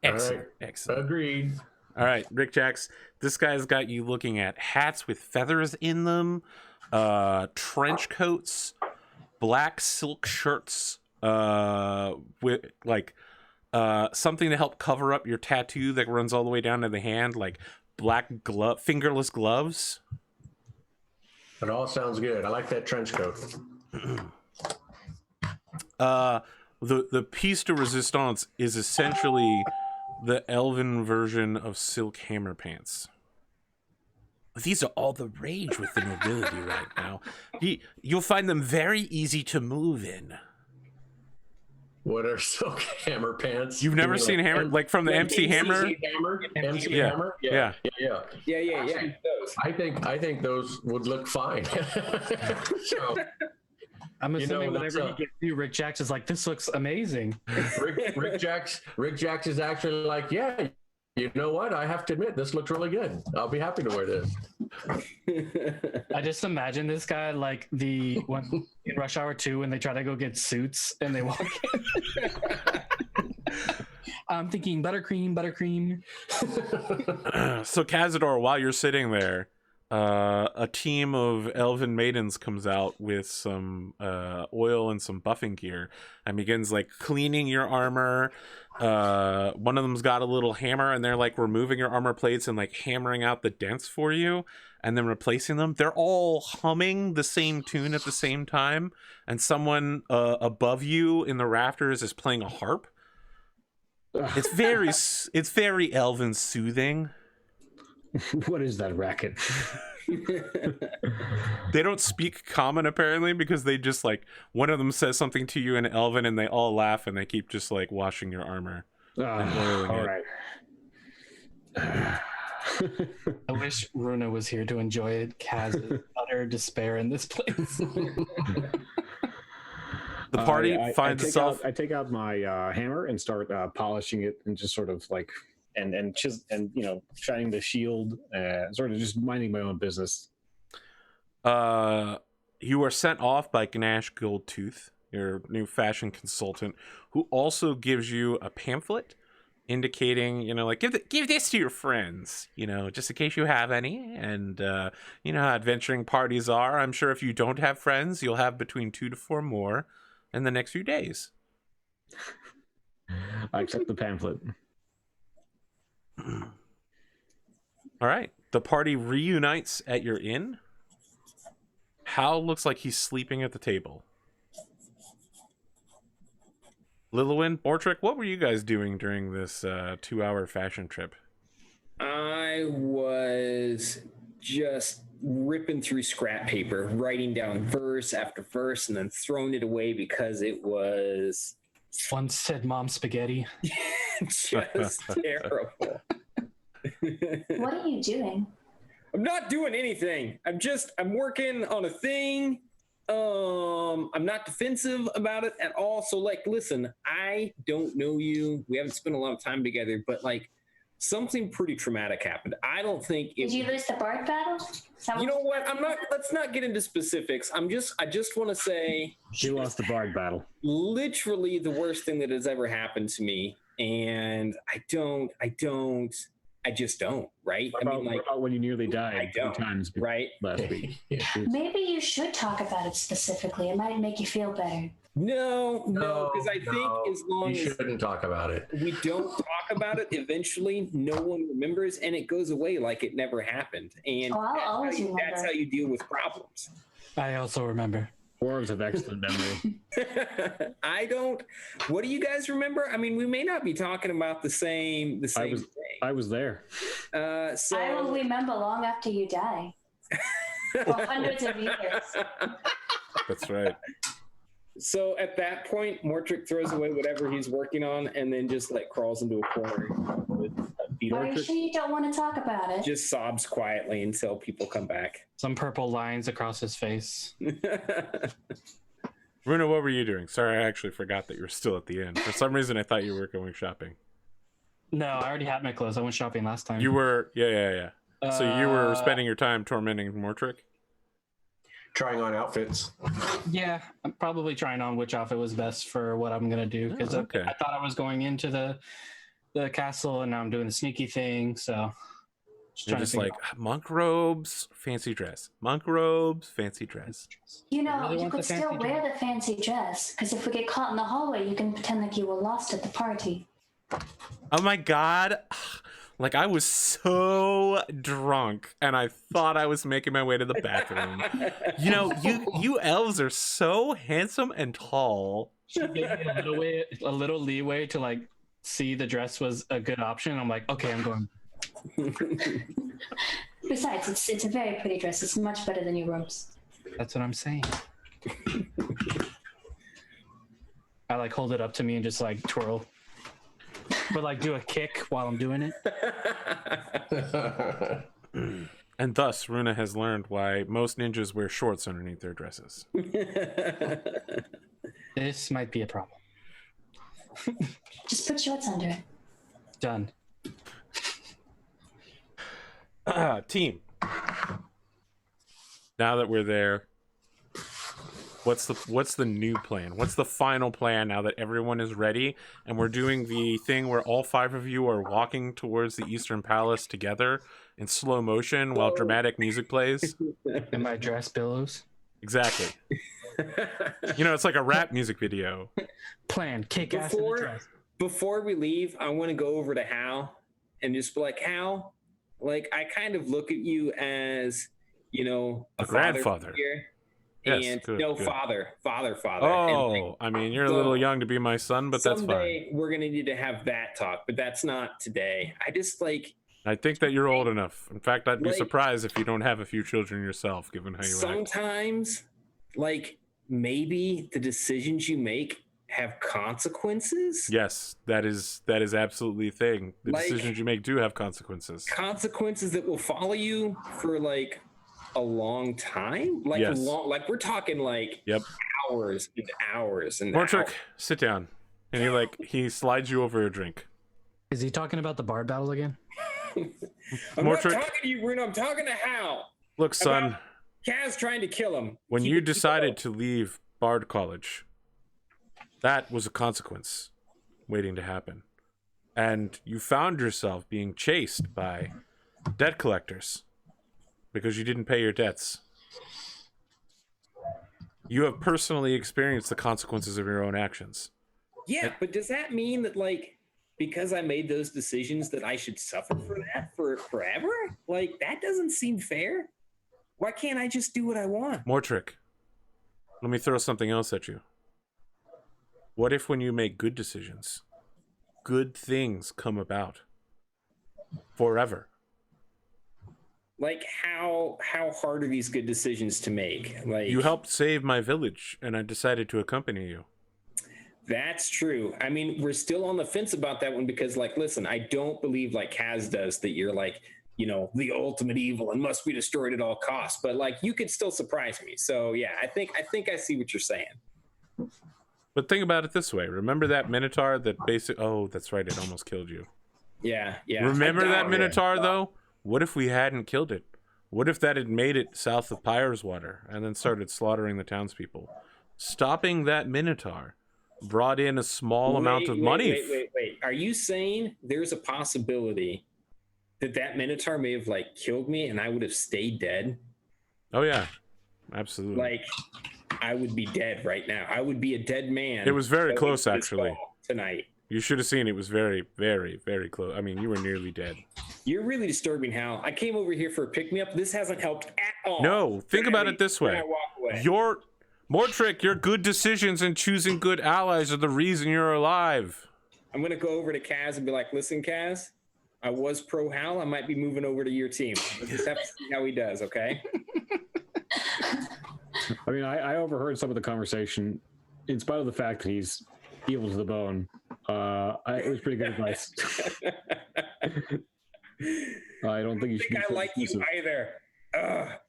Excellent. All right. Excellent. Agreed. All right, Rik-Jaxx, this guy's got you looking at hats with feathers in them, trench coats, black silk shirts, with like something to help cover up your tattoo that runs all the way down to the hand, like black fingerless gloves. It all sounds good. I like that trench coat. The piece de resistance is essentially the elven version of silk hammer pants. These are all the rage with the nobility right now. You'll find them very easy to move in. What are silk hammer pants? You've never seen hammer, like from the MC Hammer? MC Yeah. Hammer? Yeah. Yeah. I think those would look fine. So, I'm You know, assuming that's whenever he gets you, Rik-Jaxx is like, this looks amazing. Rik-Jaxx is actually like, yeah, you know what? I have to admit, this looks really good. I'll be happy to wear this. I just imagine this guy like when in Rush Hour 2 when they try to go get suits and they walk in. I'm thinking buttercream. So Kazador, while you're sitting there, a team of elven maidens comes out with some oil and some buffing gear and begins like cleaning your armor. One of them's got a little hammer and they're like removing your armor plates and like hammering out the dents for you and then replacing them. They're all humming the same tune at the same time, and someone above you in the rafters is playing a harp. It's very elven soothing. What is that racket? They don't speak common apparently, because they just like, one of them says something to you in Elven and they all laugh and they keep just like washing your armor and oiling all it. right. I wish Runa was here to enjoy it. Kaz is utter despair in this place. The party finds itself. I take out my hammer and start polishing it and just sort of like and shining the shield, sort of just minding my own business. You are sent off by Gnash Goldtooth, your new fashion consultant, who also gives you a pamphlet indicating, give this to your friends, just in case you have any. And you know how adventuring parties are. I'm sure if you don't have friends, you'll have between 2 to 4 more in the next few days. I accept the pamphlet. All right. The party reunites at your inn. Hal looks like he's sleeping at the table. Lilywin, Mortrick, what were you guys doing during this 2-hour fashion trip? I was just ripping through scrap paper, writing down verse after verse, and then throwing it away because it was Once said mom spaghetti. just terrible. What are you doing? I'm not doing anything. I'm working on a thing. I'm not defensive about it at all. So listen, I don't know you. We haven't spent a lot of time together, but something pretty traumatic happened. I don't think Did you lose the bard battle? You know what? Let's not get into specifics. I just want to say She lost the bard battle. literally the worst thing that has ever happened to me. And I just don't, right? What about when you nearly died 3 times right? last week? Maybe you should talk about it specifically. It might make you feel better. No, because I think as long you as shouldn't talk about it. we don't talk about it, eventually no one remembers and it goes away like it never happened. And I'll always remember. that's how you deal with problems. I also remember. Dwarves have excellent memory. I don't. What do you guys remember? I mean, we may not be talking about the same thing. I was there. So I will remember long after you die. For hundreds of years. That's right. So at that point, Mortrick throws away whatever he's working on and then just crawls into a corner with a beetle. Are you sure you don't want to talk about it? Just sobs quietly until people come back. Some purple lines across his face. Runa, what were you doing? Sorry, I actually forgot that you were still at the inn. For some reason, I thought you were going shopping. No, I already had my clothes. I went shopping last time. You were, yeah. So you were spending your time tormenting Mortrick? Trying on outfits. Yeah, I'm probably trying on which outfit was best for what I'm gonna do because I thought I was going into the castle and now I'm doing the sneaky thing. So you're just like monk robes, fancy dress. Monk robes, fancy dress. You know, you could still wear the fancy dress because if we get caught in the hallway, you can pretend like you were lost at the party. Oh my god. Like, I was so drunk, and I thought I was making my way to the bathroom. You know, you elves are so handsome and tall. She gave me a little leeway to, like, see the dress was a good option. I'm like, okay, I'm going. Besides, it's a very pretty dress. It's much better than your robes. That's what I'm saying. I, like, hold it up to me and just, like, twirl. But like do a kick while I'm doing it. And thus, Runa has learned why most ninjas wear shorts underneath their dresses. This might be a problem. Just put shorts under it. Done. Team. Now that we're there, what's the new plan? What's the final plan now that everyone is ready and we're doing the thing where all 5 of you are walking towards the Eastern Palace together in slow motion while dramatic music plays? And my dress billows. Exactly. You know, it's like a rap music video. Plan, kick ass in the dress. Before we leave, I want to go over to Hal and just be like, Hal, like I kind of look at you as, you know, a grandfather. Yes, and good, good. Father. Oh, and, like, I mean, you're a little young to be my son, but that's fine. Someday we're gonna need to have that talk, but that's not today. I think that you're old enough. In fact, I'd be surprised if you don't have a few children yourself, given how you act. Sometimes, like, maybe the decisions you make have consequences. Yes, that is absolutely a thing. The decisions you make do have consequences. Consequences that will follow you for like a long time, like like we're talking like hours and hours and Mortrick, sit down. And he slides you over a drink. Is he talking about the bard battle again? I'm not talking to you, Runa. I'm talking to Hal. Look, son, Kaz trying to kill him. When you decided to leave Bard College, that was a consequence waiting to happen. And you found yourself being chased by debt collectors because you didn't pay your debts. You have personally experienced the consequences of your own actions. Yeah, but does that mean that, like, because I made those decisions that I should suffer for that for forever? Like, that doesn't seem fair. Why can't I just do what I want? Mortrick, let me throw something else at you. What if when you make good decisions, good things come about forever? Like, how hard are these good decisions to make? Like, you helped save my village, and I decided to accompany you. That's true. I mean, we're still on the fence about that one because, like, listen, I don't believe like Kaz does that you're like, you know, the ultimate evil and must be destroyed at all costs. But like, you could still surprise me. So yeah, I think I see what you're saying. But think about it this way. Remember that Minotaur that oh, that's right, it almost killed you. Yeah. Remember that Minotaur though? What if we hadn't killed it? What if that had made it south of Pyre's Water and then started slaughtering the townspeople? Stopping that Minotaur brought in a small amount of money. Wait. Are you saying there's a possibility that Minotaur may have like killed me and I would have stayed dead? Oh yeah, absolutely. Like, I would be dead right now. I would be a dead man. It was very close, actually. Tonight. You should have seen it was very, very, very close. I mean, you were nearly dead. You're really disturbing, Hal. I came over here for a pick-me-up. This hasn't helped at all. No, think about it this way. Mortrick, your good decisions and choosing good allies are the reason you're alive. I'm going to go over to Kaz and be like, listen, Kaz, I was pro Hal. I might be moving over to your team. We'll just have to see how he does, okay? I mean, I overheard some of the conversation, in spite of the fact that he's evil to the bone. It was pretty good advice. I don't think you should. I like you either.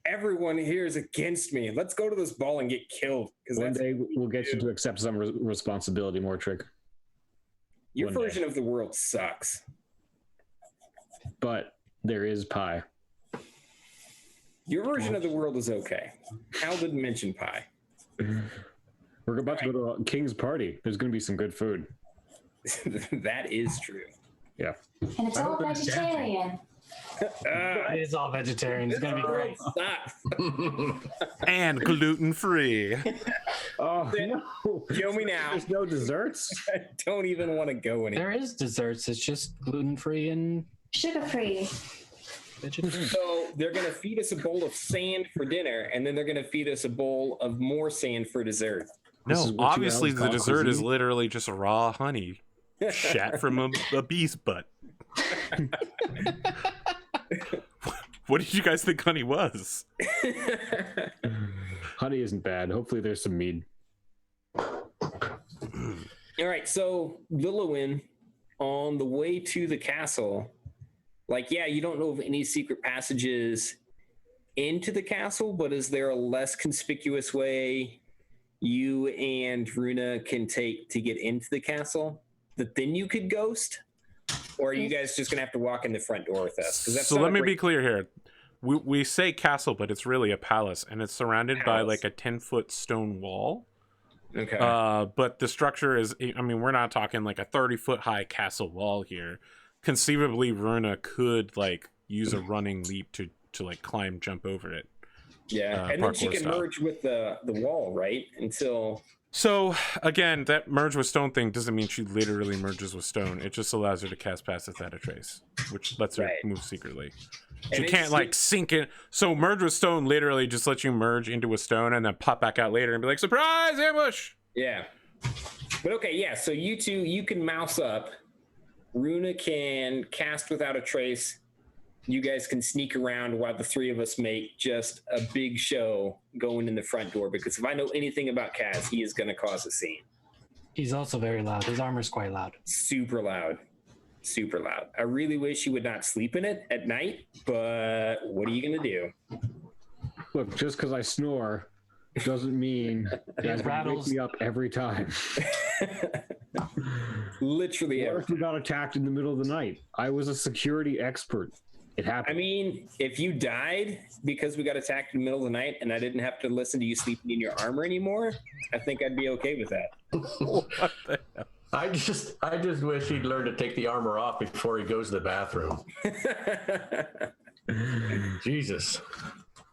Everyone here is against me. Let's go to this ball and get killed. Because One day we'll get you to accept some responsibility, Mortrick. Your one day. version of the world sucks. But there is pie. Your version of the world is okay. Hal didn't mention pie. We're about to go to a king's party. There's going to be some good food. That is true. Yeah. And it's all vegetarian. It is all vegetarian. It's gonna be great. And gluten-free. Oh, no. Kill me now. There's no desserts? I don't even want to go anymore. There is desserts. It's just gluten-free and Sugar-free. vegetarian. So they're going to feed us a bowl of sand for dinner, and then they're going to feed us a bowl of more sand for dessert. This is No, what you obviously guys the call dessert is cuisine? literally just raw honey shat from a bee's butt. What did you guys think honey was? Honey isn't bad. Hopefully there's some mead. All right, so Lillowin, on the way to the castle, you don't know of any secret passages into the castle, but is there a less conspicuous way you and Runa can take to get into the castle that then you could ghost? Or are you guys just going to have to walk in the front door with us? 'Cause that's So not let a me great be clear here. We say castle, but it's really a palace, and it's surrounded by Palace. like a 10-foot stone wall. Okay. But the structure is, I mean, we're not talking like a 30-foot high castle wall here. Conceivably, Runa could like use a running leap to like jump over it. Yeah, and then she parkour can style. merge with the wall, right? Until So again, that merge with stone thing doesn't mean she literally merges with stone. It just allows her to cast Pass Without a Trace, which lets her Right. move secretly. And She it's- can't like sink in. So merge with stone literally just lets you merge into a stone and then pop back out later and be like, surprise ambush. yeah. But okay, yeah. So you two, you can mouse up. Runa can cast Without a Trace. You guys can sneak around while the three of us make just a big show going in the front door. Because if I know anything about Kaz, he is going to cause a scene. He's also very loud. His armor's quite loud. Super loud. Super loud. I really wish you would not sleep in it at night, but what are you going to do? Look, just because I snore doesn't mean that wake rattles. me up every time. Literally What every if we got attacked in the middle of the night? I was a security expert. It I happened. mean, if you died because we got attacked in the middle of the night and I didn't have to listen to you sleeping in your armor anymore, I think I'd be okay with that. What the hell? I just wish he'd learn to take the armor off before he goes to the bathroom. Jesus.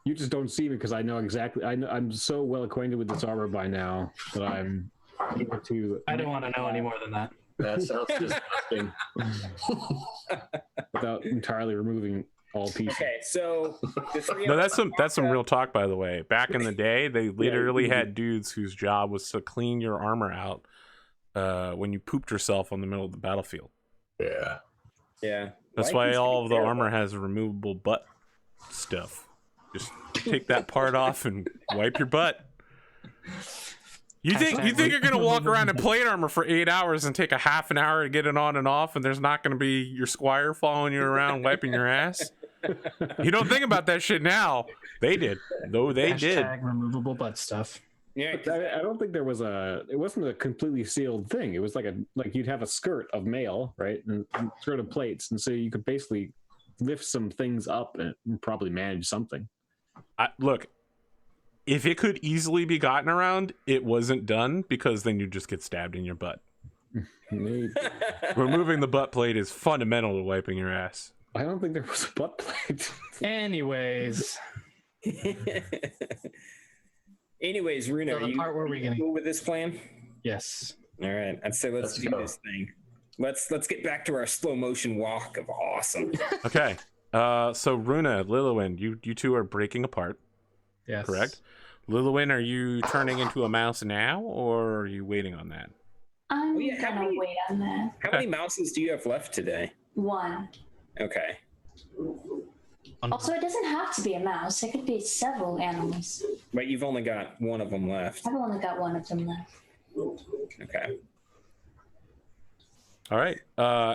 You just don't see me because I know exactly. I'm so well acquainted with this armor by now that I'm able to. I don't want to know any more than that. That sounds disgusting. Without entirely removing all pieces. Okay, so the three No, of that's us some real talk, by the way. Back in the day, they literally had dudes whose job was to clean your armor out when you pooped yourself on the middle of the battlefield. Yeah. Yeah. That's Life why used to all be of the terrible. armor has removable butt stuff. Just take that part off and wipe your butt. You think you're gonna walk around in plate armor for 8 hours and take a half an hour to get it on and off, and there's not gonna be your squire following you around wiping your ass? You don't think about that shit now. They did. Though they did. Hashtag removable butt stuff. Yeah, I don't think there was it wasn't a completely sealed thing. It was like you'd have a skirt of mail, right? And skirt of plates. And so you could basically lift some things up and probably manage something. Look, if it could easily be gotten around, it wasn't done because then you just get stabbed in your butt. Maybe. Removing the butt plate is fundamental to wiping your ass. I don't think there was a butt plate. Anyways, Anyways, Runa, So the are you part where we're getting- cool with this plan? yes. All right, I'd say let's do go. this thing. Let's get back to our slow motion walk of awesome. Okay. So Runa, Lillowin, you two are breaking apart, Yes. correct? Lillowin, are you turning into a mouse now, or are you waiting on that? I'm Oh, yeah, how gonna many- wait on that. How many mouses do you have left today? One. Okay. Also, it doesn't have to be a mouse. It could be several animals. But you've only got one of them left. I've only got one of them left. Okay. All right.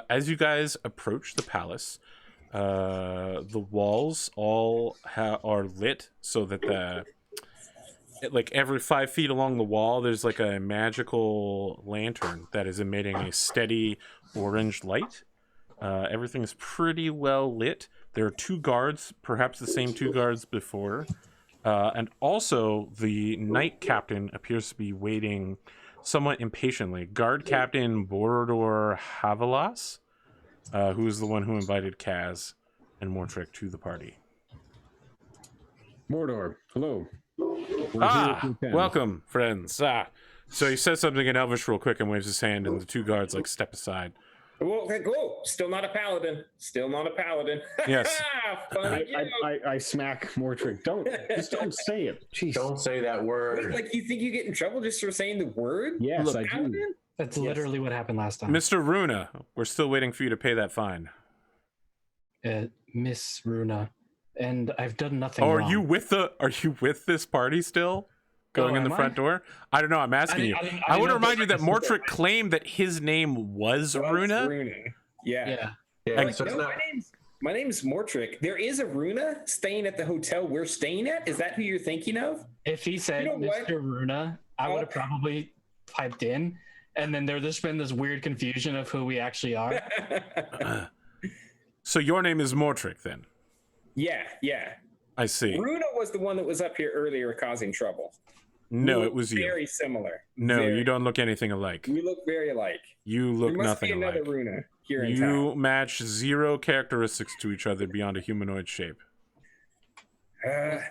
As you guys approach the palace, the walls all are lit so that like every 5 feet along the wall, there's like a magical lantern that is emitting a steady orange light. Everything is pretty well lit. There are 2 guards, perhaps the same 2 guards before. And also, the night captain appears to be waiting somewhat impatiently. Guard Captain Borodor Havalas, who's the one who invited Kaz and Mortrick to the party. Mordor, hello. Welcome, friends. So he says something in Elvish real quick and waves his hand, and the 2 guards like step aside. Whoa, still not a paladin. Still not a paladin. Yes. I smack Mortrick. Don't say it. Jeez. Don't say that word. Like, you think you get in trouble just for saying the word? Yes, Look, I do. That's literally what happened last time. Mr. Runa, we're still waiting for you to pay that fine. Miss Runa, and I've done nothing Oh, wrong. are you with this party still? Going in the front door? I don't know. I'm asking you. I want to remind you that Mortrick claimed that his name was Runa. Yeah. Yeah, so it's No, not. my name's Mortrick. There is a Runa staying at the hotel we're staying at. Is that who you're thinking of? If he said You know what? Mr. Runa, I would have Oh. probably piped in, and then there'd just been this weird confusion of who we actually are. So your name is Mortrick, then? Yeah. I see. Runa was the one that was up here earlier causing trouble. No, We it look was you. Very similar. No, Very- you don't look anything alike. We look very alike. You look there must nothing be another alike. Runa here in town. You match 0 characteristics to each other beyond a humanoid shape.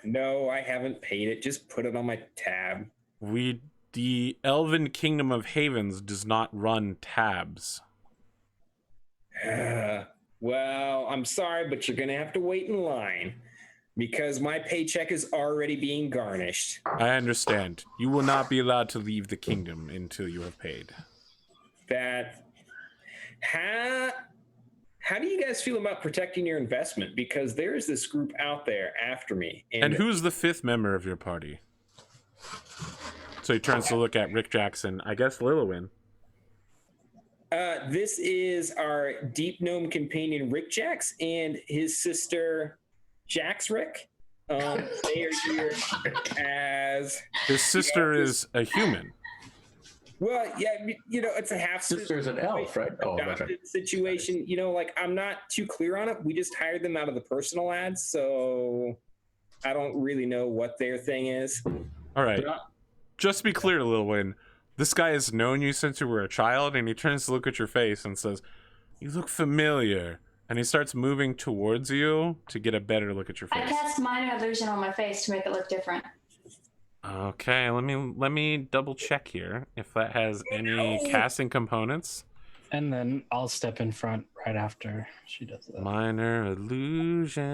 No, I haven't paid it. Just put it on my tab. The Elven Kingdom of Havens does not run tabs. Well, I'm sorry, but you're gonna have to wait in line because my paycheck is already being garnished. I understand. You will not be allowed to leave the kingdom until you have paid. How do you guys feel about protecting your investment? Because there's this group out there after me. And who's the 5th member of your party? So he turns to look at Rik-Jaxx and I guess Lilywin. This is our deep gnome companion Rik-Jaxx and his sister Jaxrick. They are here as His sister is a human. well, yeah, it's a half Sister's an elf, right? Oh, that's adopted right. situation. Like I'm not too clear on it. We just hired them out of the personal ads, so I don't really know what their thing is. All right. Just to be clear, Lilywin, this guy has known you since you were a child, and he turns to look at your face and says, "You look familiar." And he starts moving towards you to get a better look at your I face. cast minor illusion on my face to make it look different. Okay, let me double check here if that has any casting components. And then I'll step in front right after she does that. Minor illusion.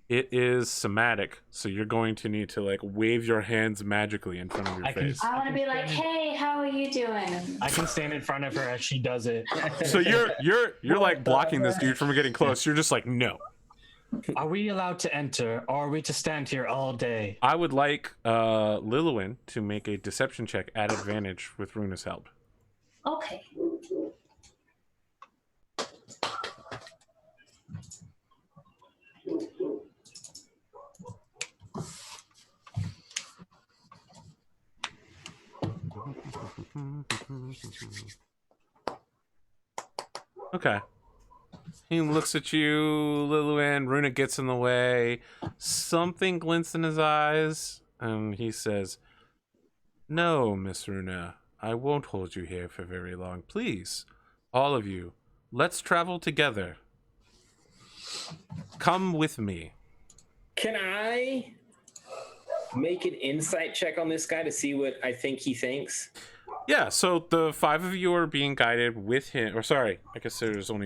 It is somatic, so you're going to need to like wave your hands magically in front of your face. I want to be like, hey, how are you doing? I can stand in front of her as she does it. So you're like blocking this dude from getting close. You're just like, no. Are we allowed to enter, or are we to stand here all day? I would like Lilywin to make a deception check at advantage with Runa's help. Okay. Okay. He looks at you, Lilywin. Runa gets in the way. Something glints in his eyes, and he says, "No, Miss Runa, I won't hold you here for very long. Please, all of you, let's travel together. Come with me." Can I make an insight check on this guy to see what I think he thinks? Yeah, so the 5 of you are being guided with him. Or sorry, I guess there's 5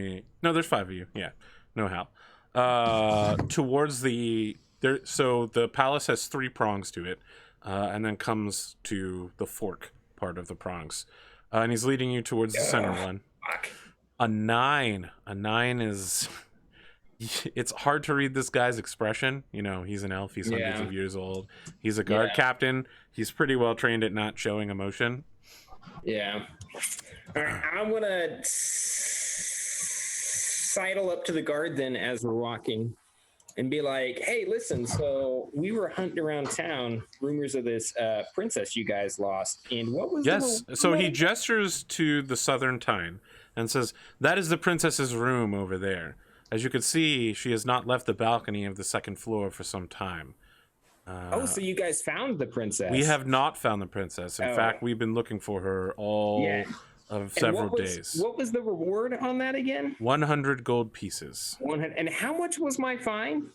of you. Yeah, no how. Towards the there. So the palace has 3 prongs to it, and then comes to the fork part of the prongs, and he's leading you towards the center one. Fuck. A 9. A 9 is. It's hard to read this guy's expression. He's an elf. He's hundreds of years old. He's a guard captain. He's pretty well trained at not showing emotion. Yeah. All right, I'm gonna sidle up to the guard then as we're walking and be like, hey, listen, so we were hunting around town, rumors of this princess you guys lost. And what was So he gestures to the southern tine and says, that is the princess's room over there. As you can see, she has not left the balcony of the second floor for some time. So you guys found the princess? We have not found the princess. In fact, we've been looking for her all of several days. What was the reward on that again? 100 gold pieces. 100. And how much was my fine?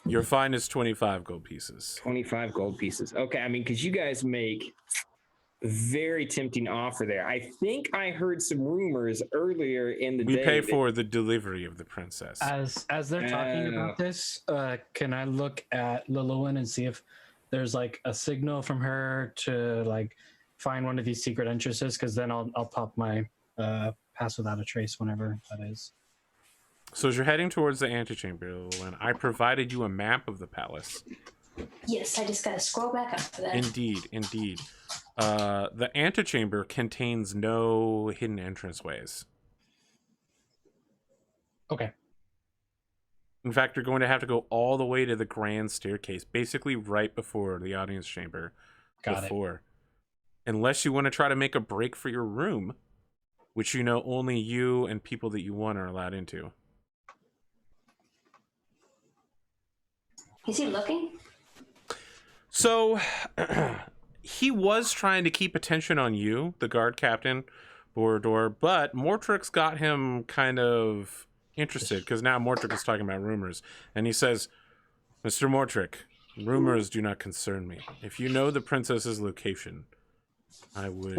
Your fine is 25 gold pieces. 25 gold pieces. Okay, I mean, because you guys make very tempting offer there. I think I heard some rumors earlier in the day. We pay for the delivery of the princess. As they're talking about this, can I look at Lilowin and see if there's like a signal from her to like find one of these secret entrances? Because then I'll pop my pass without a trace whenever that is. So as you're heading towards the antechamber, Lilowin, I provided you a map of the palace. Yes, I just gotta scroll back up for that. Indeed. The antechamber contains no hidden entranceways. Okay. In fact, you're going to have to go all the way to the grand staircase, basically right before the audience chamber. Got it. Unless you want to try to make a break for your room, which you know only you and people that you want are allowed into. Is he looking? So, he was trying to keep attention on you, the guard captain, Borodor, but Mortrick's got him kind of interested, because now Mortrick is talking about rumors. And he says, Mr. Mortrick, rumors do not concern me. If you know the princess's location, I would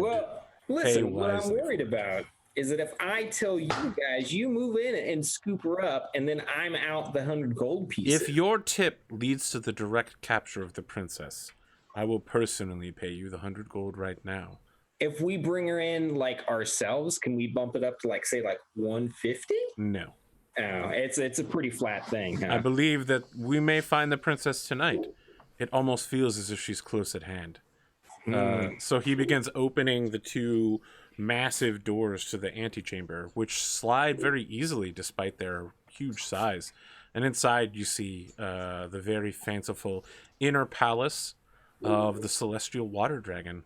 listen, what I'm worried about is that if I tell you guys, you move in and scoop her up, and then I'm out the 100 gold pieces. If your tip leads to the direct capture of the princess, I will personally pay you the 100 gold right now. If we bring her in like ourselves, can we bump it up to like say like 150? No. Oh, it's a pretty flat thing. Huh? I believe that we may find the princess tonight. It almost feels as if she's close at hand. So he begins opening the two massive doors to the antechamber, which slide very easily despite their huge size. And inside you see the very fanciful inner palace of the celestial water dragon.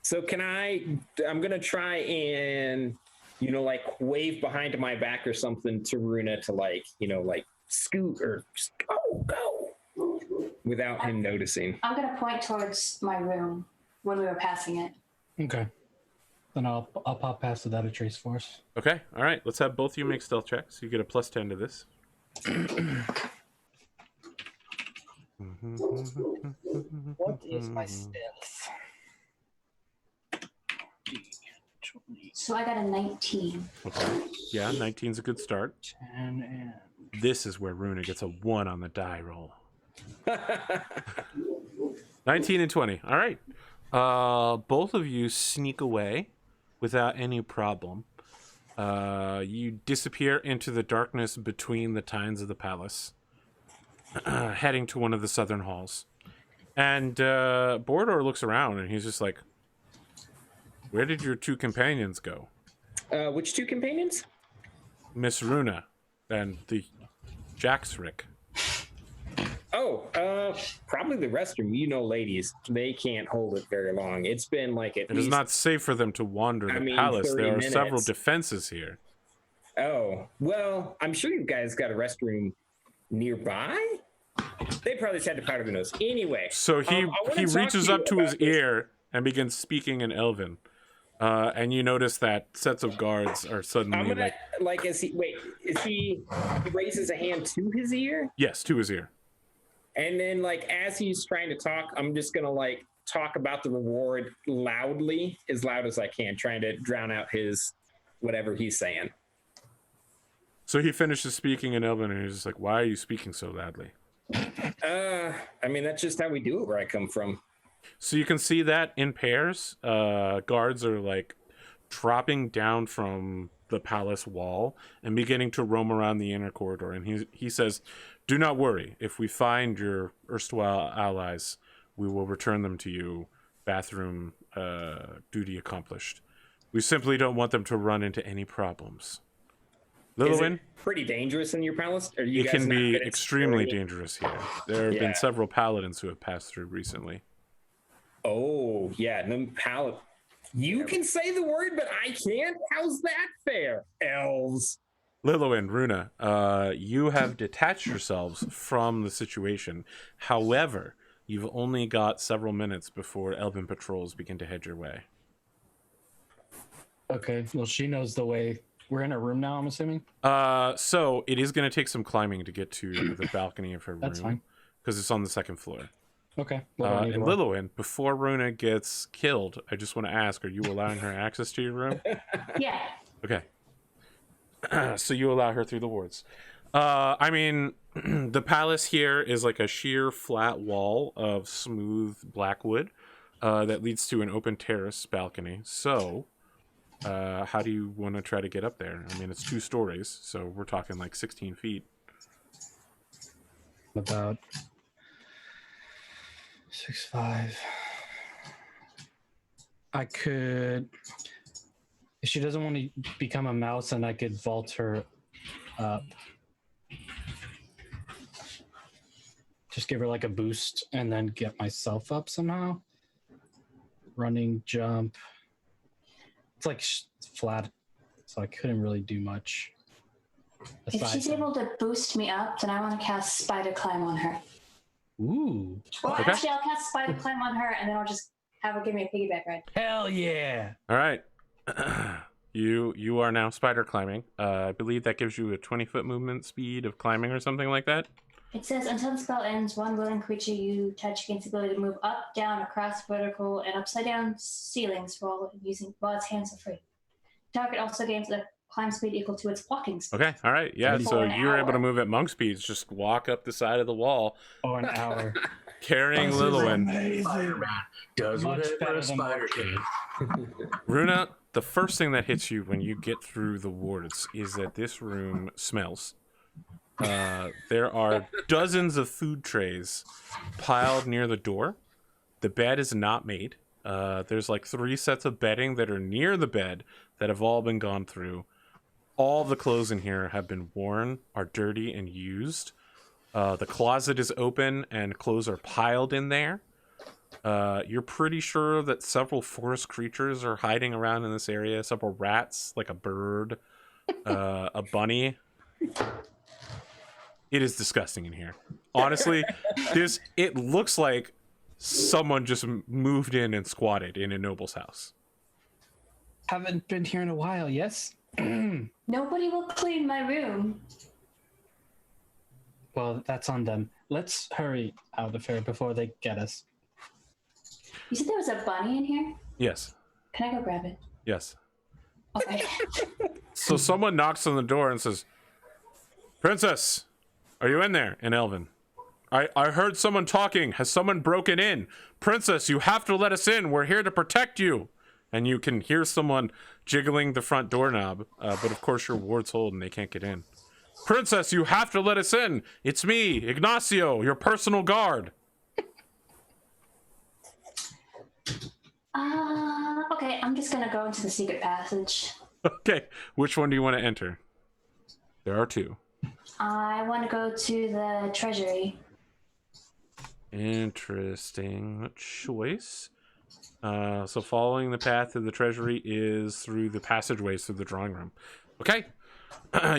So I'm going to try and, like wave behind my back or something to Runa to like scoot or go without him noticing. I'm going to point towards my room when we were passing it. Okay. Then I'll pop past without a trace force. Okay, all right. Let's have both of you make stealth checks. You get a +10 to this. What is my stealth? So I got a 19. Okay. Yeah, 19's a good start. 10 and... This is where Runa gets a 1 on the die roll. 19 and 20. All right. Both of you sneak away without any problem. You disappear into the darkness between the tines of the palace, heading to one of the southern halls. And Borodor looks around and he's just like, where did your two companions go? Which two companions? Miss Runa and the Jaxx. Probably the restroom. Ladies, they can't hold it very long. It's been like it is not safe for them to wander the palace. There are several defenses here. Oh, well, I'm sure you guys got a restroom nearby. They probably just had to powder their nose. Anyway. So he reaches up to his ear and begins speaking in Elven. And you notice that sets of guards are suddenly he raises a hand to his ear? Yes, to his ear. And then, as he's trying to talk, I'm just going to, talk about the reward loudly, as loud as I can, trying to drown out his whatever he's saying. So he finishes speaking in Elven, and he's just like, why are you speaking so loudly? That's just how we do it where I come from. So you can see that in pairs, guards are, dropping down from the palace wall and beginning to roam around the inner corridor. And he says, do not worry. If we find your erstwhile allies, we will return them to you. Bathroom duty accomplished. We simply don't want them to run into any problems. Lilwyn, pretty dangerous in your palace? Or you it guys can not be good at extremely security? dangerous here. There have Yeah. been several paladins who have passed through recently. Oh, yeah. No palate. You can say the word, but I can't? How's that fair? Elves. Lilwyn, Runa, you have detached yourselves from the situation. However, you've only got several minutes before elven patrols begin to head your way. Okay, well, she knows the way. We're in a room now, I'm assuming? So it is going to take some climbing to get to the balcony of her room. That's fine. Because it's on the second floor. Okay. What do I need And to roll? Lilwyn, before Runa gets killed, I just want to ask, are you allowing her access to your room? Yeah. Okay. So you allow her through the wards. I mean, the palace here is like a sheer flat wall of smooth black wood that leads to an open terrace balcony. So, how do you want to try to get up there? I mean, it's 2 stories, so we're talking like 16 feet. About 6'5". I could, if she doesn't want to become a mouse, and I could vault her up. Just give her like a boost and then get myself up somehow. Running, jump. It's like flat, so I couldn't really do much. If she's able to boost me up, then I want to cast Spider Climb on her. Ooh. Well, Okay. actually, I'll cast Spider Climb on her, and then I'll just have her give me a piggyback ride. Hell yeah. All right. You are now spider climbing. I believe that gives you a 20-foot movement speed of climbing or something like that. It says, until the spell ends, one willing creature you touch gains the ability to move up, down, across, vertical, and upside down ceilings while its hands are free. Target also gains a climb speed equal to its walking speed. Okay, all right. Yeah, For so an you're able to hour. move at monk speeds. Just walk up the side of the wall, Or an hour. carrying This is Lilwyn. amazing. Spider-Man does Much whatever better a than spider Mortrick. can. Runa, the first thing that hits you when you get through the wards is that this room smells. There are dozens of food trays piled near the door. The bed is not made. There's like 3 sets of bedding that are near the bed that have all been gone through. All the clothes in here have been worn, are dirty, and used. The closet is open and clothes are piled in there. You're pretty sure that several forest creatures are hiding around in this area. Several rats, like a bird, a bunny. It is disgusting in here. Honestly, it looks like someone just moved in and squatted in a noble's house. Haven't been here in a while, yes? Nobody will clean my room. Well, that's on them. Let's hurry out of here before they get us. You said there was a bunny in here? Yes. Can I go grab it? Yes. Okay. So someone knocks on the door and says, "Princess, are you in there?" In Elven. I heard someone talking. Has someone broken in? Princess, you have to let us in. We're here to protect you. And you can hear someone jiggling the front doorknob, but of course your wards hold and they can't get in. Princess, you have to let us in. It's me, Ignacio, your personal guard. Okay, I'm just gonna go into the secret passage. Okay, which one do you want to enter? There are 2. I want to go to the treasury. Interesting choice. So following the path to the treasury is through the passageways through the drawing room. Okay.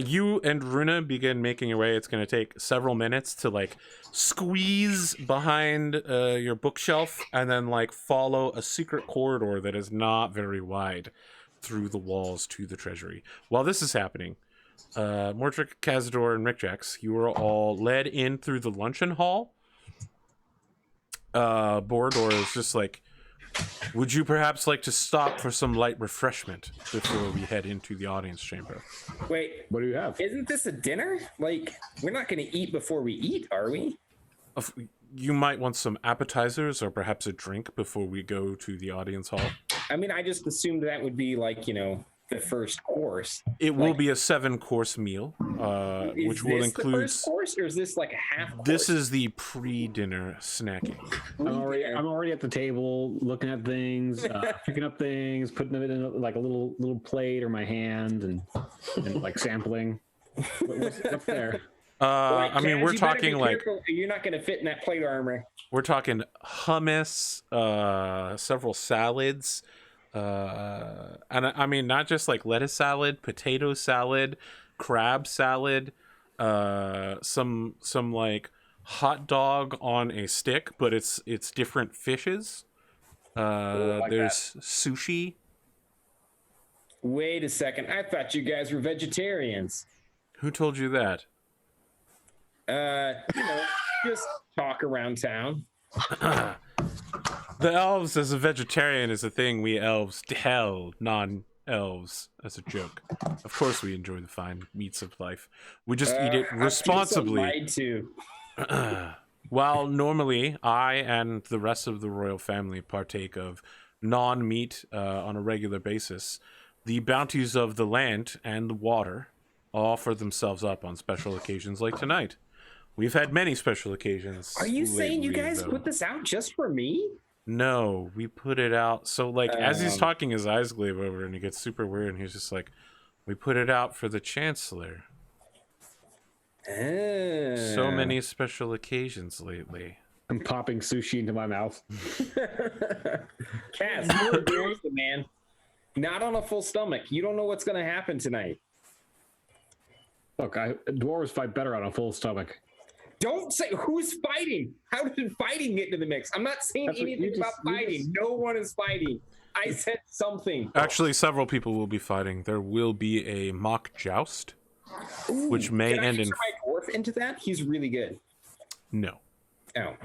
You and Runa begin making your way. It's going to take several minutes to like squeeze behind your bookshelf and then like follow a secret corridor that is not very wide through the walls to the treasury. While this is happening, Mortrick, Kazador, and Rik-Jaxx, you are all led in through the luncheon hall. Borodor is just like, would you perhaps like to stop for some light refreshment before we head into the audience chamber? Wait, What do you have? isn't this a dinner? Like, we're not going to eat before we eat, are we? You might want some appetizers or perhaps a drink before we go to the audience hall. I mean, I just assumed that would be like, the first course. It will Like- be a 7-course meal, Is which will this include. the first course, or is this like a half course? This is the pre-dinner snacking. I'm already at the table, looking at things, picking up things, putting them in like a little plate or my hand, and like sampling. What's there? I mean, Kaz, we're you better talking be like careful. You're not going to fit in that plate armor. we're talking hummus, several salads, and I mean not just like lettuce salad, potato salad, crab salad, some like hot dog on a stick, but it's different fishes. Like There's sushi. Wait a second. I thought you guys were vegetarians. Who told you that? Just talk around town. The elves as a vegetarian is a thing we elves tell non-elves as a joke. Of course we enjoy the fine meats of life. We just eat it responsibly. I feel so lied to. While normally I and the rest of the royal family partake of non-meat on a regular basis, the bounties of the land and the water offer themselves up on special occasions like tonight. We've had many special occasions. Are you saying you lately, guys though. put this out just for me? No, we put it out. So, like, as he's talking, his eyes glaze over and he gets super weird. And he's just like, we put it out for the Chancellor. So many special occasions lately. I'm popping sushi into my mouth. Kaz, you're the man. Not on a full stomach. You don't know what's going to happen tonight. Look, dwarves fight better on a full stomach. Don't say who's fighting. How did fighting get into the mix? I'm not saying That's what anything you about fighting. No one is fighting. I said something. Actually, several people will be fighting. There will be a mock joust, which may Can I end in. use my dwarf into that? He's really good. No. Oh.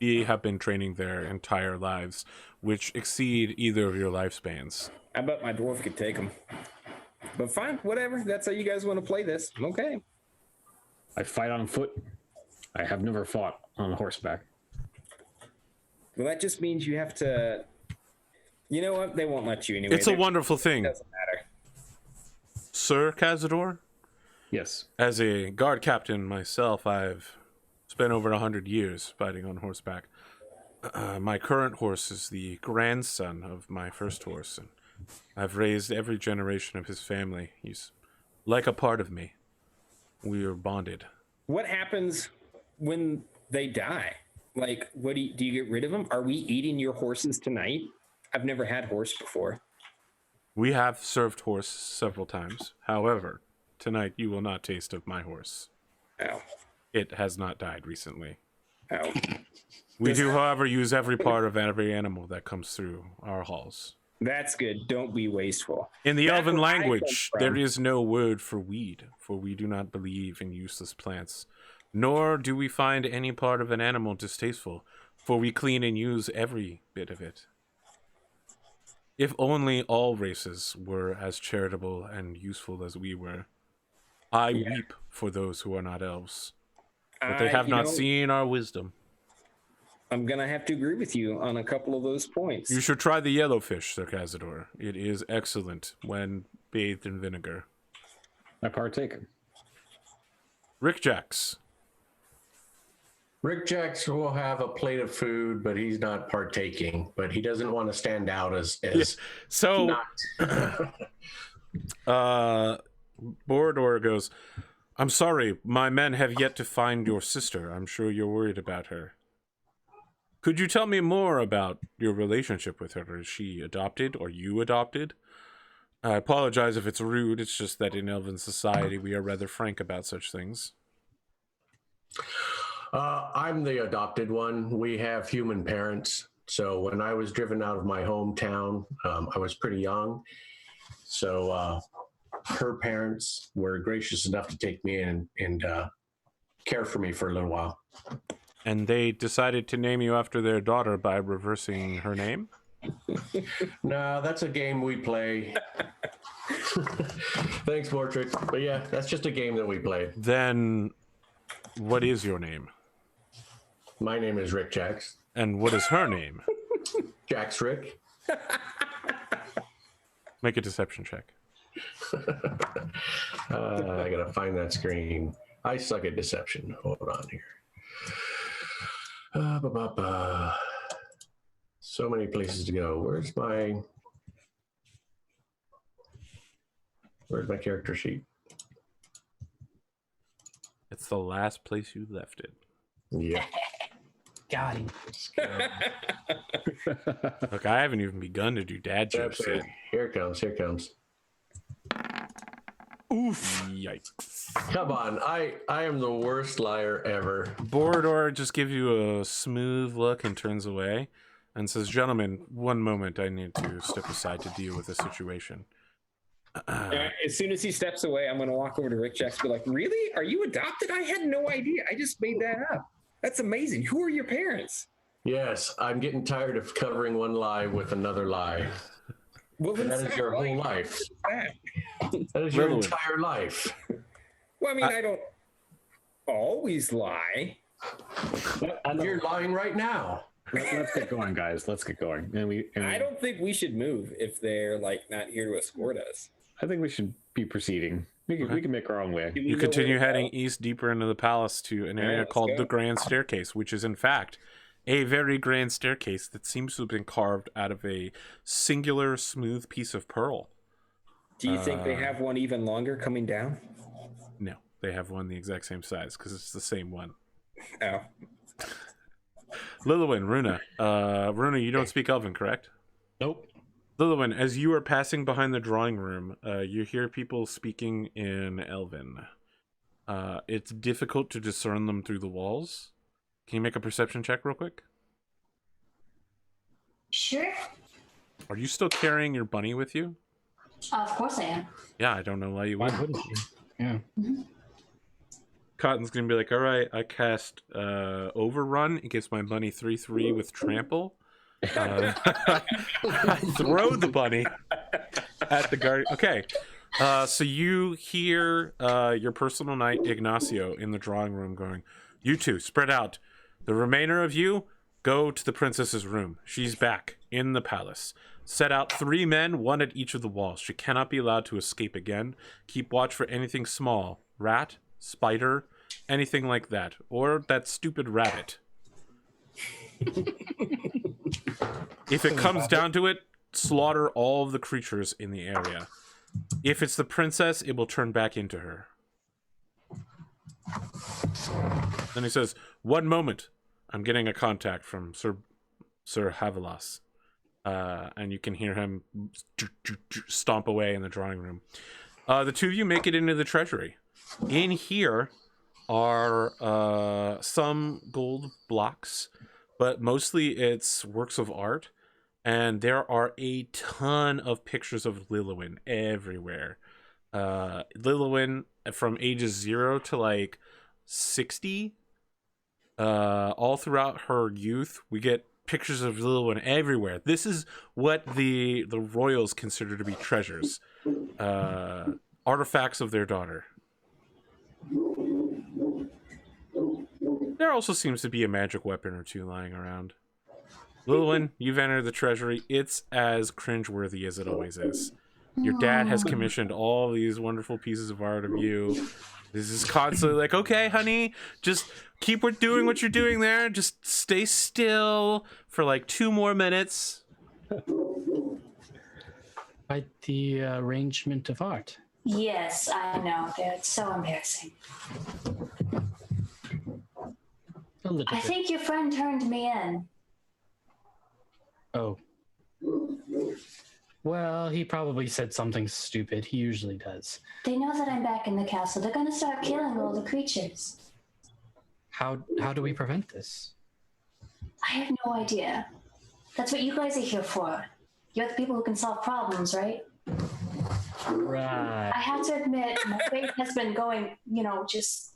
They have been training their entire lives, which exceed either of your lifespans. I bet my dwarf could take him. But fine, whatever. That's how you guys want to play this. Okay. I fight on foot. I have never fought on horseback. Well, that just means you have to. You know what? They won't let you anyway. It's a wonderful thing. It doesn't matter. Sir Kazador, Yes. as a guard captain myself, I've spent over 100 years fighting on horseback. My current horse is the grandson of my first horse, and I've raised every generation of his family. He's like a part of me. We are bonded. What happens when they die? Like, what do you get rid of them? Are we eating your horses tonight? I've never had horse before. We have served horse several times. However, tonight you will not taste of my horse. Oh. It has not died recently. Oh. We do, however, use every part of every animal that comes through our halls. That's good. Don't be wasteful. In the That's elven where I come language, from. there is no word for weed, for we do not believe in useless plants. Nor do we find any part of an animal distasteful, for we clean and use every bit of it. If only all races were as charitable and useful as we were. I weep for those who are not elves, but they have not seen our wisdom. I'm going to have to agree with you on a couple of those points. You should try the yellowfish, Sir Kazador. It is excellent when bathed in vinegar. I partake. Rik-Jaxx. Rik-Jaxx will have a plate of food, but he's not partaking. But he doesn't want to stand out as So, not. Borodor goes, I'm sorry, my men have yet to find your sister. I'm sure you're worried about her. Could you tell me more about your relationship with her? Is she adopted or you adopted? I apologize if it's rude. It's just that in elven society, we are rather frank about such things. I'm the adopted one. We have human parents. So when I was driven out of my hometown, I was pretty young. So her parents were gracious enough to take me in and care for me for a little while. And they decided to name you after their daughter by reversing her name? No, that's a game we play. Thanks, Mortrick. But yeah, that's just a game that we play. Then, what is your name? My name is Rik-Jaxx. And what is her name? Jax Rick. Make a deception check. I gotta find that screen. I suck at deception. Hold on here. So many places to go. Where's my character sheet? the last place you left it. Yeah. Got him. Look, I haven't even begun to do dad jokes That's it. yet. Here it comes. Here it comes. Oof. Yikes. Come on. I am the worst liar ever. Borodor just gives you a smooth look and turns away and says, "Gentlemen, one moment. I need to step aside to deal with a situation." As soon as he steps away, I'm going to walk over to Rik-Jaxx and be like, "Really? Are you adopted? I had no idea. I just made that up. That's amazing. Who are your parents?" Yes, I'm getting tired of covering one lie with another lie. Well, then That is stop your whole lying. life. That. That is your Literally. entire life. Well, I mean, I don't always lie. You're lying right now. Let's get going, guys. Let's get going. I don't think we should move if they're like not here to escort us. I think we should be proceeding. We can make our own way. Do we You know continue where to heading go? east deeper into the palace to an area let's called go. the Grand Staircase, which is in fact a very grand staircase that seems to have been carved out of a singular smooth piece of pearl. Do you think they have one even longer coming down? No, they have one the exact same size because it's the same one. Oh. Lilywin, Runa. Runa, you don't speak Elven, correct? Nope. Lilywin, as you are passing behind the drawing room, you hear people speaking in Elven. It's difficult to discern them through the walls. Can you make a perception check real quick? Sure. Are you still carrying your bunny with you? Of course I am. Yeah, I don't know why you Why wouldn't. wouldn't you? Yeah. Cotton's gonna be like, all right, I cast Overrun. It gives my bunny 3/3 with trample. I throw the bunny at the guard. Okay, so you hear your personal knight Ignacio in the drawing room going, "You two, spread out. The remainder of you, go to the princess's room. She's back in the palace. Set out 3 men, 1 at each of the walls. She cannot be allowed to escape again. Keep watch for anything small. Rat, spider, anything like that. Or that stupid rabbit. If it comes down to it, slaughter all of the creatures in the area. If it's the princess, it will turn back into her." Then he says, "One moment. I'm getting a contact from Sir Havilas." And you can hear him stomp away in the drawing room. The two of you make it into the treasury. In here are some gold blocks, but mostly it's works of art. And there are a ton of pictures of Lilywin everywhere. Lilywin from ages 0 to like 60. All throughout her youth, we get pictures of Lilywin everywhere. This is what the royals consider to be treasures. Artifacts of their daughter. There also seems to be a magic weapon or two lying around. Lilywin, you've entered the treasury. It's as cringeworthy as it always is. Your dad has commissioned all these wonderful pieces of art of you. This is constantly like, okay, honey, just keep doing what you're doing there. Just stay still for like 2 more minutes. Quite the arrangement of art. Yes, I know. It's so embarrassing. A little I bit. think your friend turned me in. Oh. Well, he probably said something stupid. He usually does. They know that I'm back in the castle. They're gonna start killing all the creatures. How do we prevent this? I have no idea. That's what you guys are here for. You're the people who can solve problems, right? Right. I have to admit, my faith has been going, just...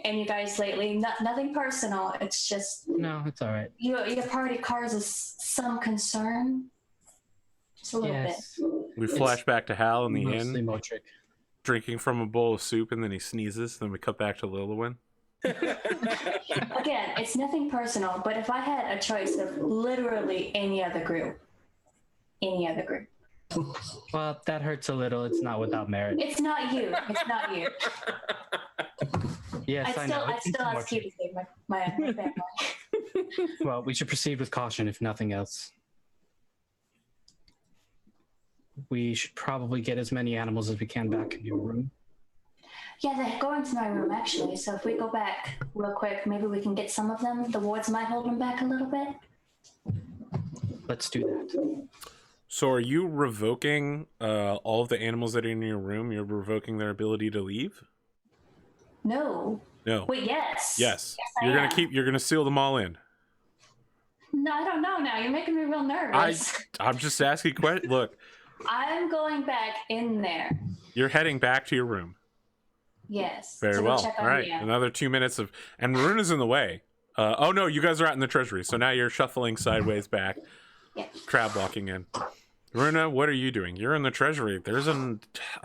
And you guys lately, nothing personal. It's just No, it's all right. your party causes some concern. Just a little Yes. We flash back to Hal in the Mostly inn, Mortrick. drinking from a bowl of soup, and then he sneezes. Then we cut back to Lilywin. bit. Again, it's nothing personal, but if I had a choice of literally any other group. Well, that hurts a little. It's not without merit. It's not you. It's not you. Yes, I know. I'd It's still ask Mortrick. you to save my family. Well, we should proceed with caution, if nothing else. We should probably get as many animals as we can back in your room. Yeah, they're going to my room actually. So if we go back real quick, maybe we can get some of them. The wards might hold them back a little bit. Let's do that. So are you revoking all of the animals that are in your room? You're revoking their ability to leave? No. No. Wait, yes. Yes. I You're am. gonna seal them all in. No, I don't know now. You're making me real nervous. I'm just asking questions. Look, I'm going back in there. you're heading back to your room. Yes. Very to go well. check All on right. Mia. Another 2 minutes of, and Runa's in the way. Oh no, you guys are out in the treasury. So now you're shuffling sideways back, Yeah. crab walking in. Runa, what are you doing? You're in the treasury.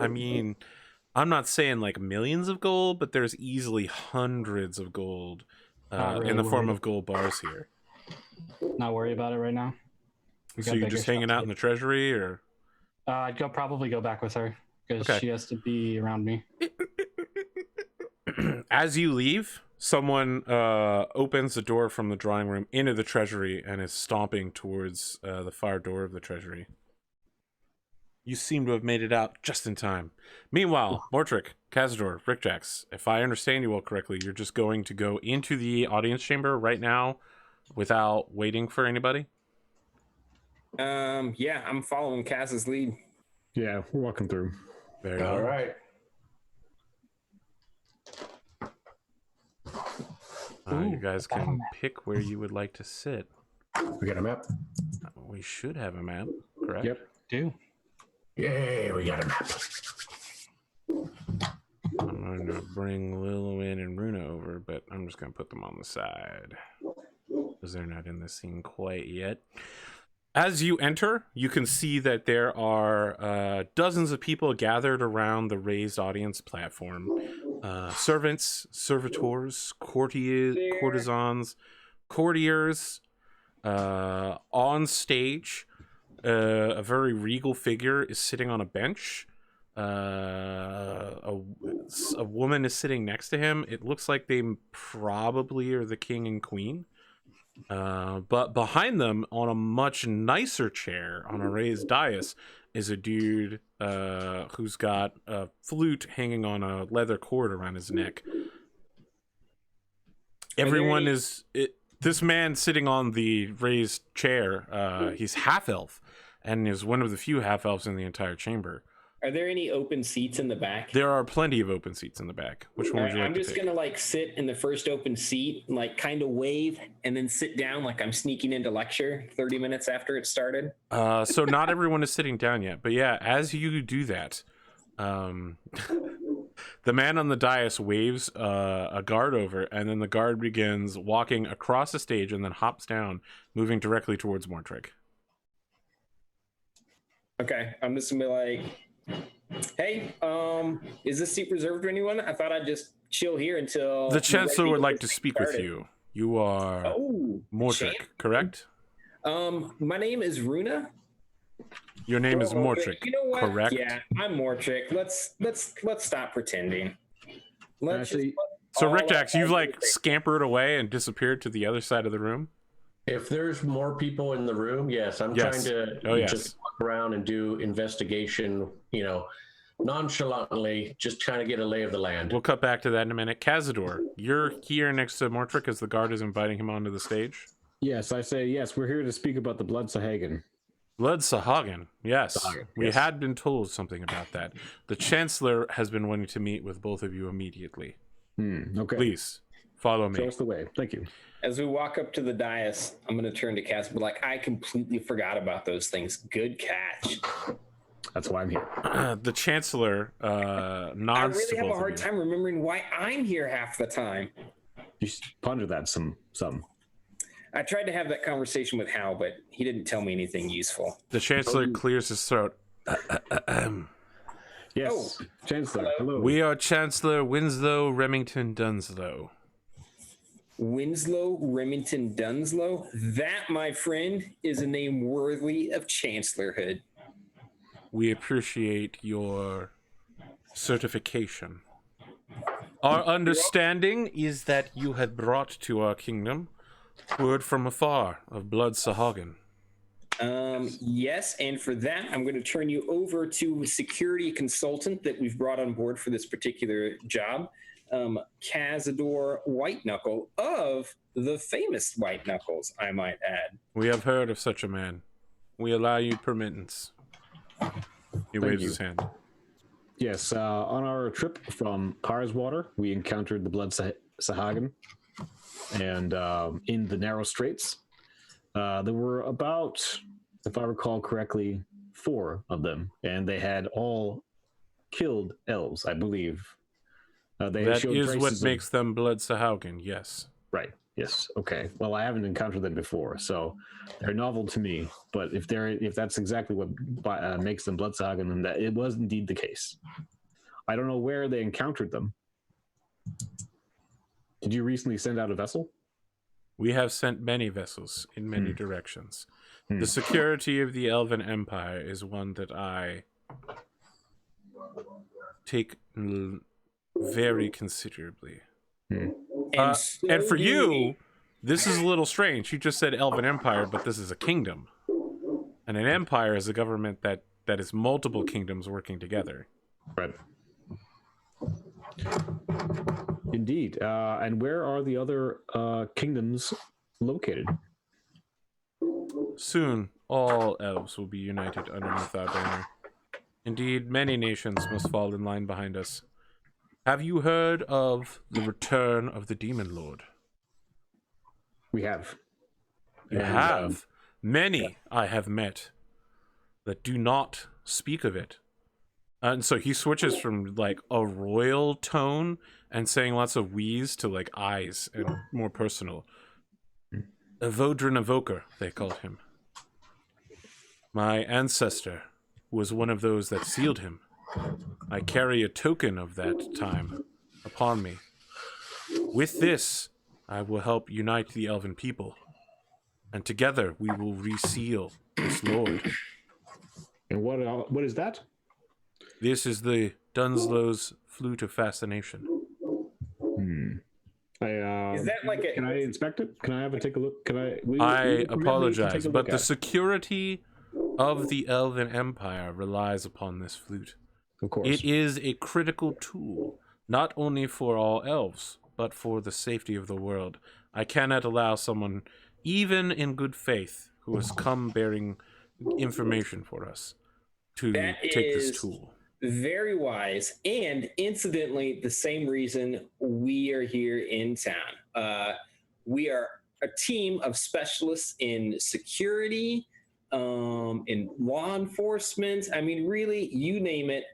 I mean, I'm not saying like millions of gold, but there's easily hundreds of gold Not in the really form worried. of gold bars here. Not worry about it right now. We So got you're bigger just hanging stuff out to in the treasury, or? I'd probably go back with her because Okay. she has to be around me. As you leave, someone opens the door from the drawing room into the treasury and is stomping towards the far door of the treasury. You seem to have made it out just in time. Meanwhile, Mortrick, Kazador, Rik-Jaxx, if I understand you all correctly, you're just going to go into the audience chamber right now without waiting for anybody? Yeah, I'm following Kaz's lead. Yeah, we're walking through. Very All well. right. You guys can pick where you would like to sit. We got a map. We should have a map, correct? Yep. Do Yay, we got a map. I'm going to bring Lilwyn and Runa over, but I'm just going to put them on the side because they're not in the scene quite yet. As you enter, you can see that there are dozens of people gathered around the raised audience platform. Servants, servitors, courtesans, courtiers. On stage, a very regal figure is sitting on a bench. A woman is sitting next to him. It looks like they probably are the king and queen. But behind them, on a much nicer chair, on a raised dais, is a dude who's got a flute hanging on a leather cord around his neck. Everyone this man sitting on the raised chair, he's half-elf, and is one of the few half-elves in the entire chamber. Are there any open seats in the back? There are plenty of open seats in the back. Which one would you like I'm to just pick? gonna like sit in the first open seat, like kind of wave, and then sit down like I'm sneaking into lecture 30 minutes after it started. So not everyone is sitting down yet, but yeah, as you do that, the man on the dais waves a guard over, and then the guard begins walking across the stage and then hops down, moving directly towards Mortrick. Okay, I'm just gonna be like, hey, is this seat reserved for anyone? I thought I'd just chill here until The Chancellor would like to get speak with started. you. You are Oh, Mortrick, champ. correct? My name is Runa. Your name is Well, Mortrick, You know what? correct? Yeah, I'm Mortrick. Let's stop pretending. Let's Actually, just put So all Rik-Jaxx, our you've like politics- scampered away and disappeared to the other side of the room. If there's more people in the room, yes, I'm Yes. trying to Oh, yes. just walk around and do investigation, nonchalantly, just trying to get a lay of the land. We'll cut back to that in a minute. Kazador, you're here next to Mortrick as the guard is inviting him onto the stage. yes, I say yes. We're here to speak about the Blood Sahagan. Blood Sahagan, yes. Sahagan, We yes. had been told something about that. The Chancellor has been wanting to meet with both of you immediately. Okay. Please, follow Show me. us the way. Thank you. As we walk up to the dais, I'm going to turn to Cass and be like, I completely forgot about those things. Good catch. That's why I'm here. The Chancellor nods I really to have a both hard of you. time remembering why I'm here half the time. You should ponder that some. I tried to have that conversation with Hal, but he didn't tell me anything useful. The Chancellor clears his throat. Yes, Chancellor. Hello. We are Chancellor Winslow Remington Dunslow. Winslow Remington Dunslow? That, my friend, is a name worthy of chancellorhood. We appreciate your certification. Our understanding is that you had brought to our kingdom word from afar of Blood Sahagan. Yes, and for that, I'm going to turn you over to a security consultant that we've brought on board for this particular job, Kazador Whiteknuckle of the famous White Knuckles, I might add. We have heard of such a man. We allow you permittance. He waves his hand. Yes, on our trip from Karswater, we encountered the Blood Sahagan, and in the narrow straits, there were about, if I recall correctly, 4 of them, and they had all killed elves, I believe. That is what makes them Blood Sahagan, yes. Right. Yes. Okay. Well, I haven't encountered them before, so they're novel to me. But if that's exactly what makes them Blood Sahagan, then that it was indeed the case. I don't know where they encountered them. Did you recently send out a vessel? We have sent many vessels in many directions. The security of the Elven Empire is one that I take very considerably. And for you, this is a little strange. You just said Elven Empire, but this is a kingdom. And an empire is a government that is multiple kingdoms working together. Right. Indeed. And where are the other kingdoms located? Soon, all elves will be united underneath our banner. Indeed, many nations must fall in line behind us. Have you heard of the return of the Demon Lord? We have. You have. Many I have met that do not speak of it. And so he switches from like a royal tone and saying lots of wheeze to like eyes and more personal. Evodrin Evoker, they called him. My ancestor was one of those that sealed him. I carry a token of that time upon me. With this, I will help unite the elven people, and together we will reseal this lord. And what is that? This is the Dunslow's Flute of Fascination. Is that like a... Can I inspect it? Can I have a take a look? I apologize, but the security of the Elven Empire relies upon this flute. Of course. It is a critical tool, not only for all elves, but for the safety of the world. I cannot allow someone, even in good faith, who has come bearing information for us, to take this tool. Very wise, and incidentally, the same reason we are here in town. We are a team of specialists in security, in law enforcement. I mean, really, you name it,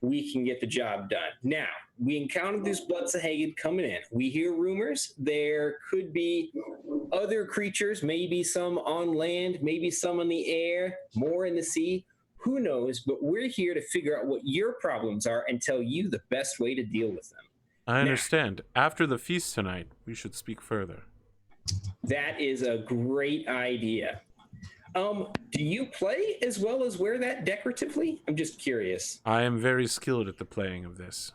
we can get the job done. Now, we encountered this Blood Sahagan coming in. We hear rumors there could be other creatures, maybe some on land, maybe some in the air, more in the sea. Who knows? But we're here to figure out what your problems are and tell you the best way to deal with them. I understand. After the feast tonight, we should speak further. That is a great idea. Do you play as well as wear that decoratively? I'm just curious. I am very skilled at the playing of this.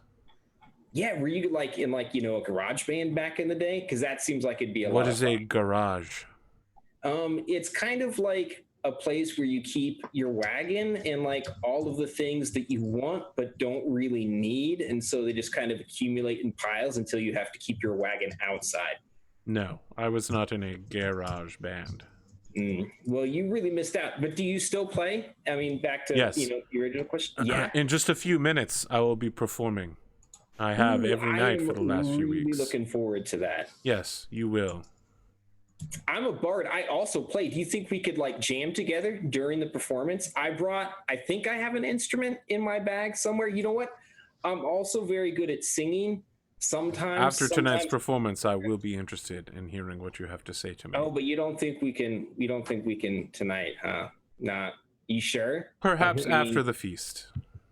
Yeah, were you like in a garage band back in the day? Because that seems like it'd be a lot of fun. What is a garage? It's kind of like a place where you keep your wagon and like all of the things that you want but don't really need, and so they just kind of accumulate in piles until you have to keep your wagon outside. No, I was not in a garage band. Well, you really missed out. But do you still play? I mean, back to the original question. Yeah. In just a few minutes, I will be performing. I have every night for the last few weeks. I'm really looking forward to that. Yes, you will. I'm a bard. I also play. Do you think we could like jam together during the performance? I think I have an instrument in my bag somewhere. You know what? I'm also very good at singing. Sometimes tonight's performance, I will be interested in hearing what you have to say to me. Oh, but you don't think we can? You don't think we can tonight, huh? Not. You sure? Perhaps after the feast.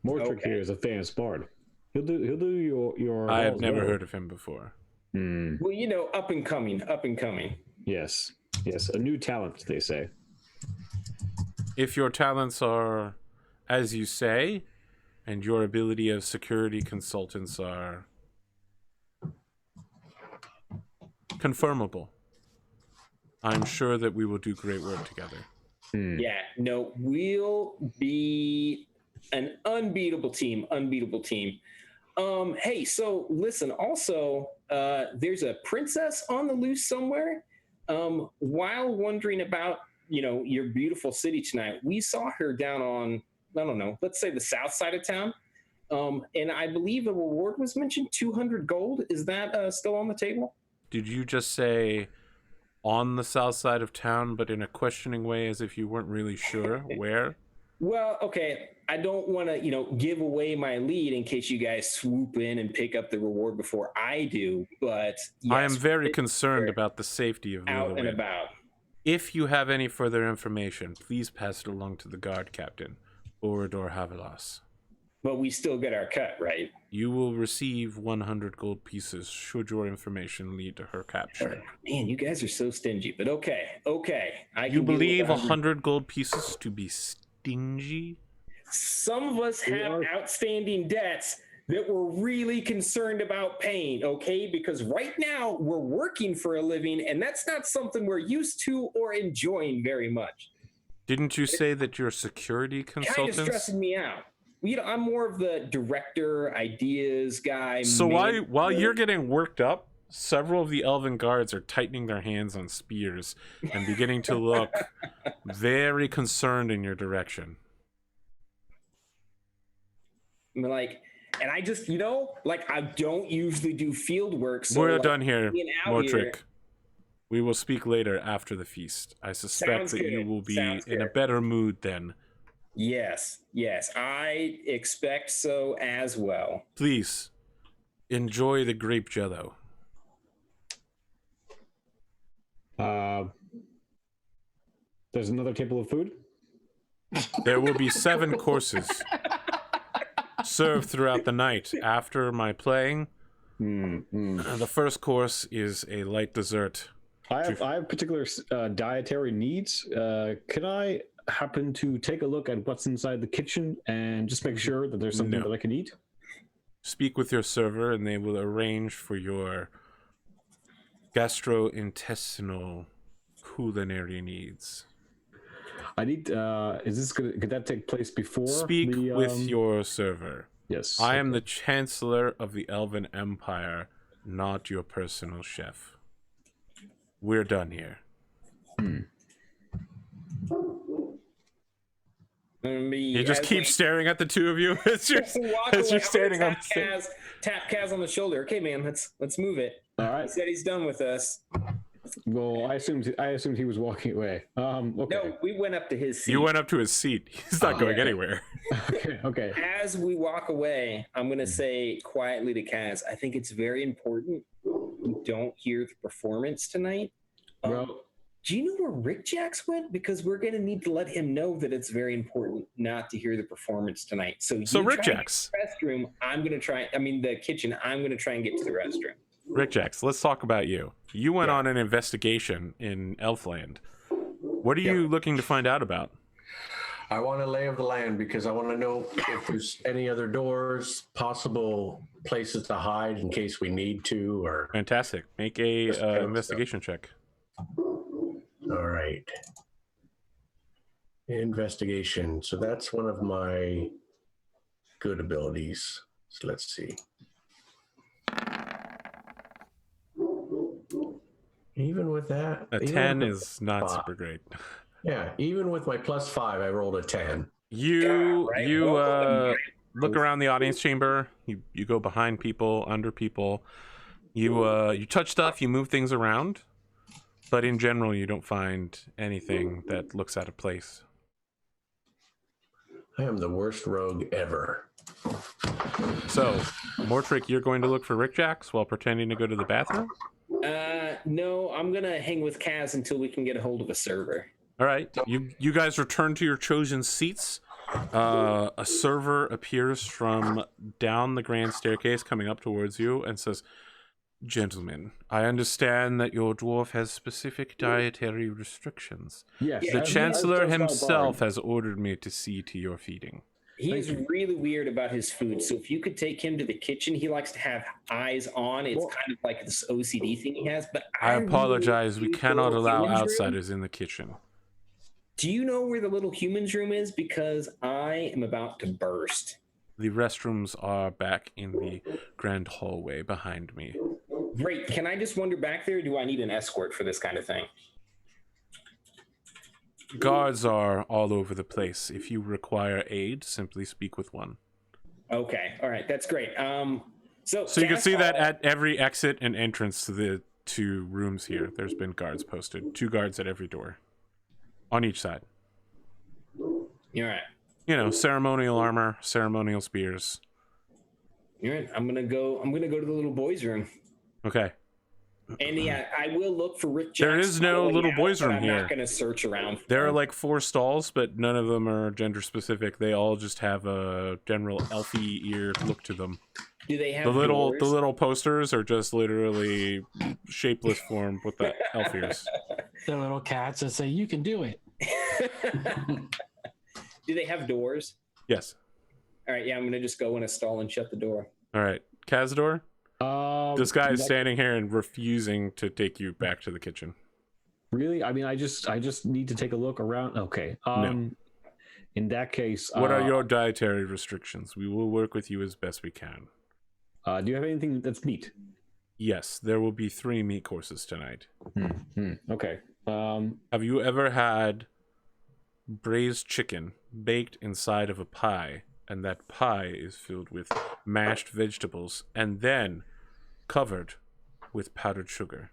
Mortrick here is a famous bard. He'll do your. I have never heard of him before. Well, up and coming. Yes, a new talent, they say. If your talents are, as you say, and your ability as security consultants are confirmable, I'm sure that we will do great work together. Yeah, no, we'll be an unbeatable team. Hey, so listen, also, there's a princess on the loose somewhere. While wondering about, your beautiful city tonight, we saw her down on, I don't know, let's say the south side of town. And I believe a reward was mentioned, 200 gold. Is that still on the table? Did you just say on the south side of town, but in a questioning way, as if you weren't really sure where? Well, okay. I don't want to, give away my lead in case you guys swoop in and pick up the reward before I do. But yes, I am very concerned about the safety of the out other and way. about. If you have any further information, please pass it along to the guard captain, Orador Havilas. But we still get our cut, right? You will receive 100 gold pieces should your information lead to her capture. Man, you guys are so stingy. But okay. You believe 100 gold pieces to be stingy? Some of us have outstanding debts that we're really concerned about paying, okay? Because right now we're working for a living, and that's not something we're used to or enjoying very much. Didn't you say that you're security consultants? Kind of stressing me out. I'm more of the director, ideas guy. So while you're getting worked up, several of the elven guards are tightening their hands on spears and beginning to look very concerned in your direction. And I just, I don't usually do field work. So we're done here, Mortrick. Here. We will speak later after the feast. I suspect that you will be in a better mood then. Yes, I expect so as well. Please, enjoy the grape jello. There's another table of food? There will be 7 courses served throughout the night after my playing. The first course is a light dessert. I have particular dietary needs. Can I happen to take a look at what's inside the kitchen and just make sure that there's something that I can eat? Speak with your server and they will arrange for your gastrointestinal culinary needs. I need. Could that take place before? Speak with your server. Yes. I am the Chancellor of the Elven Empire, not your personal chef. We're done here. You just keep staring at the two of you as you're standing on the stage. Tap Kaz on the shoulder. Okay, man, let's move it. All right. He said he's done with us. Well, I assumed he was walking away. Okay. No, we went up to his seat. You went up to his seat. He's not going anywhere. Okay. As we walk away, I'm going to say quietly to Kaz, I think it's very important we don't hear the performance tonight. Well, do you know where Rik-Jaxx went? Because we're going to need to let him know that it's very important not to hear the performance tonight. So Rik-Jaxx. Restroom, the kitchen, I'm going to try and get to the restroom. Rik-Jaxx, let's talk about you. You went on an investigation in Elfland. What are you looking to find out about? I want a lay of the land because I want to know if there's any other doors, possible places to hide in case we need to. Or fantastic. Make a investigation check. All right. Investigation. So that's one of my good abilities. So let's see. Even with that, a 10 is not super great. Yeah, even with my +5, I rolled a 10. You look around the audience chamber. You go behind people, under people. You touch stuff. You move things around, but in general, you don't find anything that looks out of place. I am the worst rogue ever. So, Mortrick, you're going to look for Rik-Jaxx while pretending to go to the bathroom? No, I'm going to hang with Kaz until we can get a hold of a server. All right. You guys return to your chosen seats. A server appears from down the grand staircase coming up towards you and says, "Gentlemen, I understand that your dwarf has specific dietary restrictions. Yes. The Chancellor himself has ordered me to see to your feeding." He's really weird about his food, so if you could take him to the kitchen, he likes to have eyes on. It's kind of like this OCD thing he has. But I apologize. We cannot allow outsiders in the kitchen. Do you know where the little humans room is? Because I am about to burst. The restrooms are back in the grand hallway behind me. Great. Can I just wander back there? Or do I need an escort for this kind of thing? Guards are all over the place. If you require aid, simply speak with one. Okay. All right. That's great. So you can see that at every exit and entrance to the two rooms here, there's been guards posted. 2 guards at every door. On each side. You're right. You know, ceremonial armor, ceremonial spears. You're right. I'm gonna go to the little boys' room. Okay. And yeah, I will look for Rik-Jaxx. There is no little boys' room I'm here. not gonna search around. There are like 4 stalls, but none of them are gender specific. They all just have a general elfy ear look to them. Do they have the doors? little posters are just literally shapeless form with the elf ears. They're little cats that say, "You can do it." Do they have doors? Yes. All right, yeah, I'm gonna just go in a stall and shut the door. All right, Kazador. This guy is that- standing here and refusing to take you back to the kitchen. Really? I mean, I just need to take a look around. Okay. No. In that case, What are your dietary restrictions? We will work with you as best we can. do you have anything that's meat? Yes, there will be 3 meat courses tonight. Okay. Have you ever had braised chicken baked inside of a pie, and that pie is filled with mashed vegetables and then covered with powdered sugar?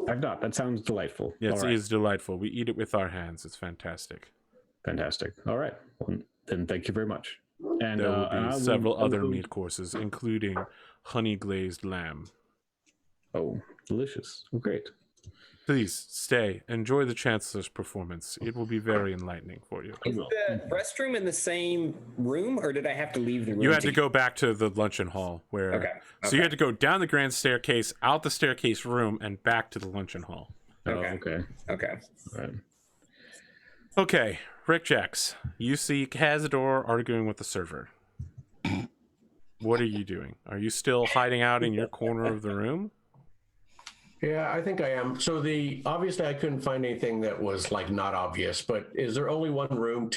I've not. That sounds delightful. Yes, All it right. is delightful. We eat it with our hands. It's fantastic. Fantastic. All right. Well, then thank you very much. And There will and I be will several other include- meat courses, including honey glazed lamb. Oh, delicious. Oh, great. Please stay. Enjoy the Chancellor's performance. It will be very enlightening for you. Is the restroom in the same room, or did I have to leave the room? You had to go back to the luncheon hall where Okay. So you had to go down the grand staircase, out the staircase room, and back to the luncheon hall. Okay. Oh, okay. Okay. All right. Okay, Rik-Jaxx, you see Kazador arguing with the server. What are you doing? Are you still hiding out in your corner of the room? Yeah, I think I am. So obviously I couldn't find anything that was like not obvious, but is there only one room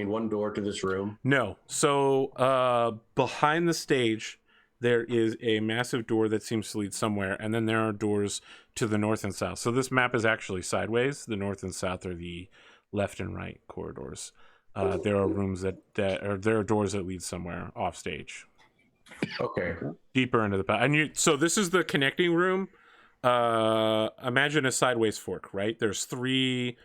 one door to this room? No. So behind the stage, there is a massive door that seems to lead somewhere, and then there are doors to the north and south. So this map is actually sideways. The north and south are the left and right corridors. There are rooms there are doors that lead somewhere off stage, Okay. deeper into the back. So this is the connecting room. Imagine a sideways fork, right? There's 3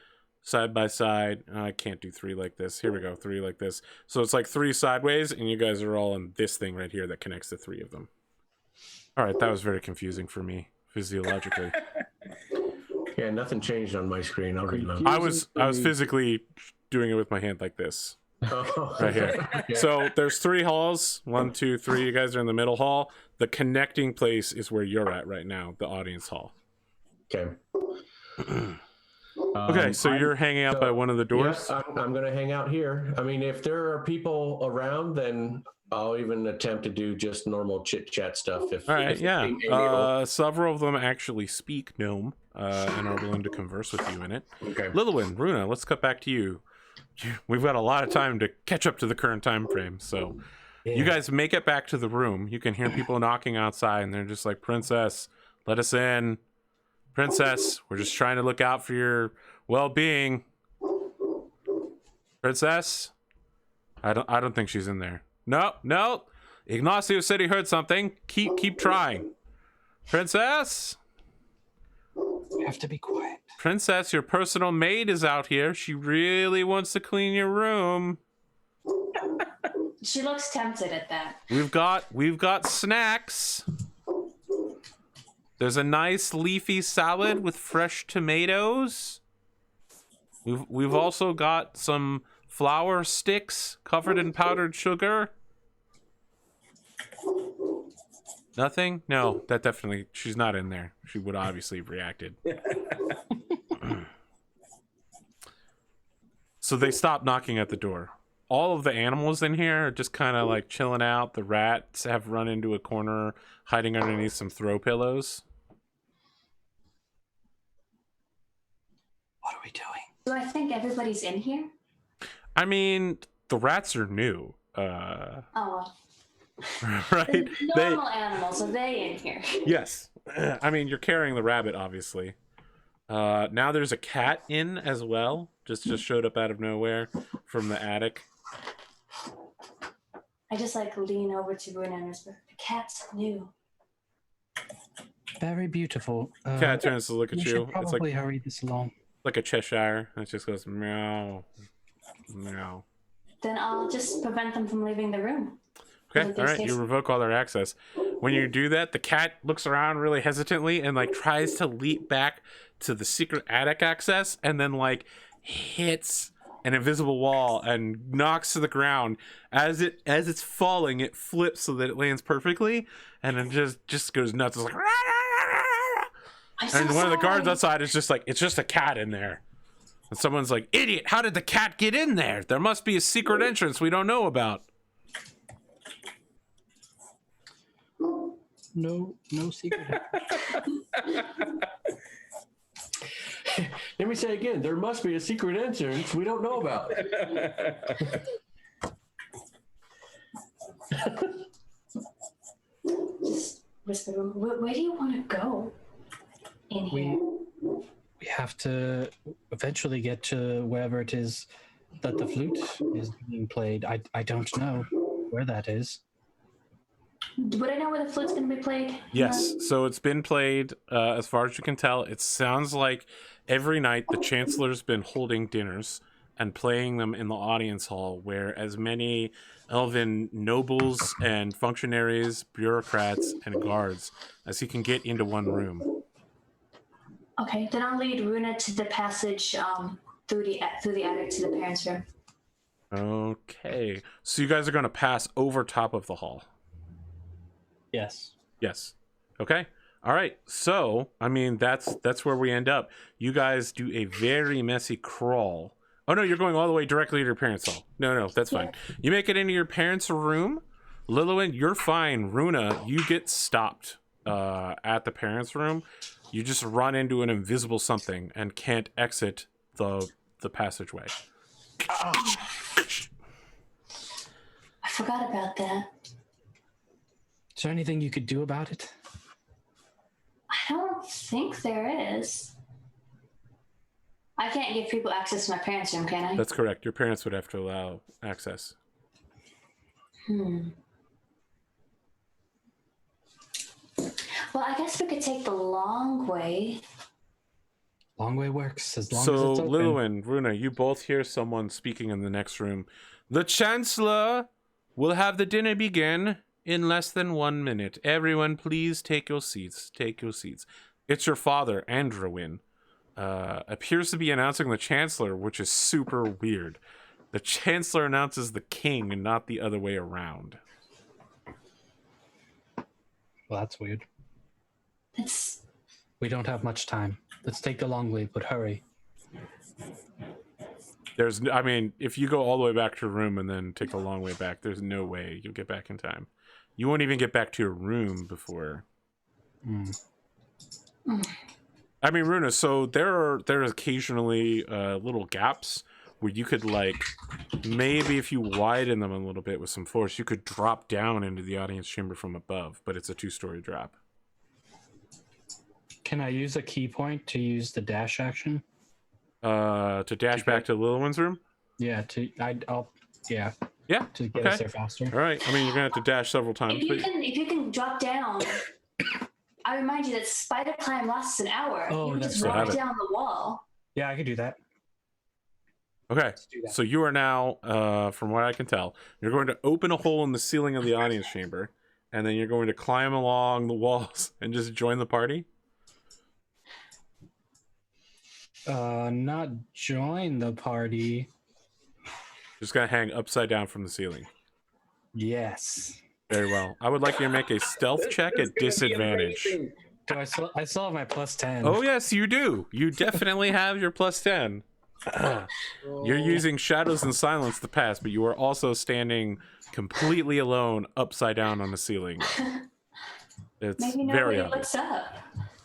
side by side. I can't do 3 like this. Here we go, 3 like this. So it's like 3 sideways, and you guys are all in this thing right here that connects the 3 of them. All right, that was very confusing for me physiologically. Yeah, nothing changed on my screen. I'll reload. I was physically doing it with my hand like this. Oh, Right here. okay. So there's 3 halls. 1, 2, 3. You guys are in the middle hall. The connecting place is where you're at right now, the audience hall. Okay. Okay, so you're hanging out by one of the doors. Yeah, I'm going to hang out here. I mean, if there are people around, then I'll even attempt to do just normal chit chat stuff. All right, yeah. Several of them actually speak Gnome and are willing to converse with you in it. Okay. Lilwyn, Runa, let's cut back to you. We've got a lot of time to catch up to the current time frame, so you guys make it back to the room. You can hear people knocking outside, and they're just like, "Princess, let us in. Princess, we're just trying to look out for your well-being. Princess." I don't think she's in there. No. Ignacio said he heard something. Keep trying. Princess? You have to be quiet. Princess, your personal maid is out here. She really wants to clean your room. She looks tempted at that. We've got snacks. There's a nice leafy salad with fresh tomatoes. We've also got some flour sticks covered in powdered sugar. Nothing? No, that definitely, she's not in there. She would obviously have reacted. So they stop knocking at the door. All of the animals in here are just kind of like chilling out. The rats have run into a corner, hiding underneath some throw pillows. What are we doing? So I think everybody's in here. I mean, the rats are new. Oh well. Right? Normal animals, are they in here? Yes. I mean, you're carrying the rabbit, obviously. Now there's a cat in as well. Just showed up out of nowhere from the attic. I just like lean over to Runa and whisper, "The cat's new." Very beautiful. Cat turns to look at We you. should It's probably hurry this along. like a Cheshire. And it just goes meow, meow. Then I'll just prevent them from leaving the room. Okay, all right. You revoke all their access. When you do that, the cat looks around really hesitantly and like tries to leap back to the secret attic access, and then like hits an invisible wall and knocks to the ground. As it's falling, it flips so that it lands perfectly, and then just goes nuts. It's like, and one of the guards outside is just like, it's just a cat in there. And someone's like, "Idiot! How did the cat get in there? There must be a secret entrance we don't know about." No secret. Let me say again, there must be a secret entrance we don't know about. Just whisper, where do you want to go? In here. We have to eventually get to wherever it is that the flute is being played. I don't know where that is. Would I know where the flute's going to be played? Yes, so it's been played, as far as you can tell. It sounds like every night the Chancellor's been holding dinners and playing them in the audience hall, where as many elven nobles and functionaries, bureaucrats, and guards as he can get into one room. Okay, then I'll lead Runa to the passage through the attic to the parents' room. Okay, so you guys are going to pass over top of the hall. Yes. Yes. Okay. All right. So, I mean, that's where we end up. You guys do a very messy crawl. Oh no, you're going all the way directly to your parents' hall. No, that's fine. You make it into your parents' room. Lillian, you're fine. Runa, you get stopped at the parents' room. You just run into an invisible something and can't exit the passageway. I forgot about that. Is there anything you could do about it? I don't think there is. I can't give people access to my parents' room, can I? That's correct. Your parents would have to allow access. Well, I guess we could take the long way. Long way works as long as So, it's open. Lillian, Runa, you both hear someone speaking in the next room. The Chancellor will have the dinner begin in less than 1 minute. Everyone, please take your seats. Take your seats. It's your father, Androwin. Appears to be announcing the Chancellor, which is super weird. The Chancellor announces the king and not the other way around. Well, that's weird. It's We don't have much time. Let's take the long way, but hurry. I mean, if you go all the way back to your room and then take the long way back, there's no way you'll get back in time. You won't even get back to your room before. I mean, Runa, so there are occasionally little gaps where you could, like, maybe if you widen them a little bit with some force, you could drop down into the audience chamber from above, but it's a 2-story drop. Can I use a key point to use the dash action? To dash back to Lillian's room? Yeah, yeah. Yeah. To get us there faster. All right. I mean, you're gonna have to dash several times. if you can drop down. I remind you that spider climb lasts an hour. Oh, you can that's just right. walk down the wall. Yeah, I could do that. Okay. Do that. So you are now, from what I can tell, you're going to open a hole in the ceiling of the audience chamber, and then you're going to climb along the walls and just join the party. Not join the party. Just gonna hang upside down from the ceiling. Yes. Very well. I would like you to make a stealth check at disadvantage. Do I still have my +10. Oh yes, you do. You definitely have your +10. You're using shadows and silence to pass, but you are also standing completely alone upside down on the ceiling. It's Maybe very nobody obvious. looks up.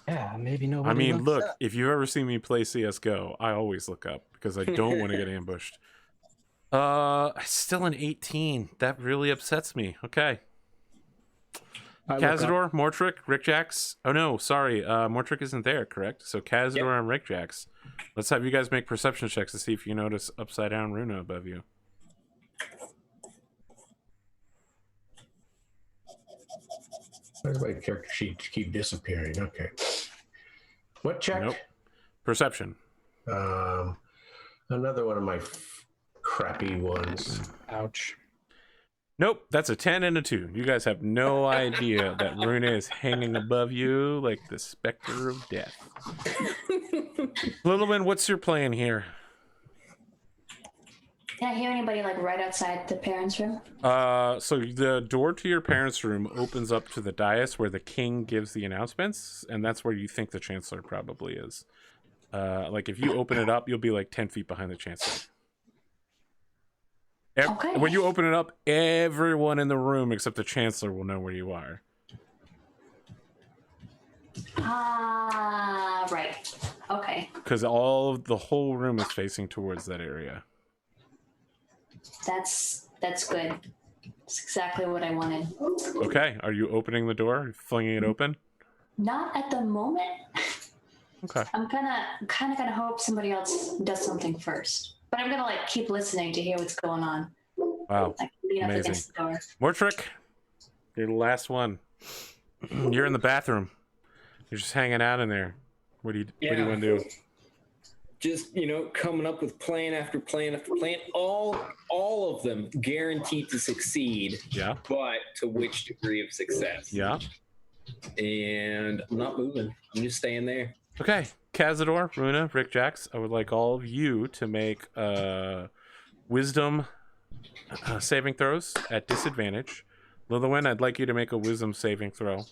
Yeah, maybe nobody. I mean, looks look, up. if you've ever seen me play CSGO, I always look up because I don't want to get ambushed. Still an 18. That really upsets me. Okay. I look up. Kazador, Mortrick, Rik-Jaxx. Oh no, sorry. Mortrick isn't there, correct? So Kazador and Rik-Jaxx. Let's have you guys make perception checks to see if you notice upside down Runa above you. Why does my character sheet keep disappearing? Okay. What check? Nope. Perception. Another one of my crappy ones. Ouch. Nope, that's a 10 and a 2. You guys have no idea that Runa is hanging above you like the specter of death. Littleman, what's your plan here? Can I hear anybody like right outside the parents' room? So the door to your parents' room opens up to the dais where the king gives the announcements, and that's where you think the chancellor probably is. Like if you open it up, you'll be like 10 feet behind the chancellor. Okay. When you open it up, everyone in the room except the chancellor will know where you are. Right. Okay. Because the whole room is facing towards that area. That's good. That's exactly what I wanted. Okay, are you opening the door? Flinging it open? Not at the moment. Okay. I'm kind of gonna hope somebody else does something first. But I'm gonna like keep listening to hear what's going on. Wow. Like lean up Amazing. against the door. Mortrick, you're the last one. You're in the bathroom. You're just hanging out in there. What do you want to do? Just, coming up with plan after plan after plan, all of them guaranteed to succeed. Yeah. But to which degree of success? Yeah. And I'm not moving. I'm just staying there. Okay. Kazador, Runa, Rik-Jaxx, I would like all of you to make wisdom saving throws at disadvantage. Lilithwin, I'd like you to make a wisdom saving throw.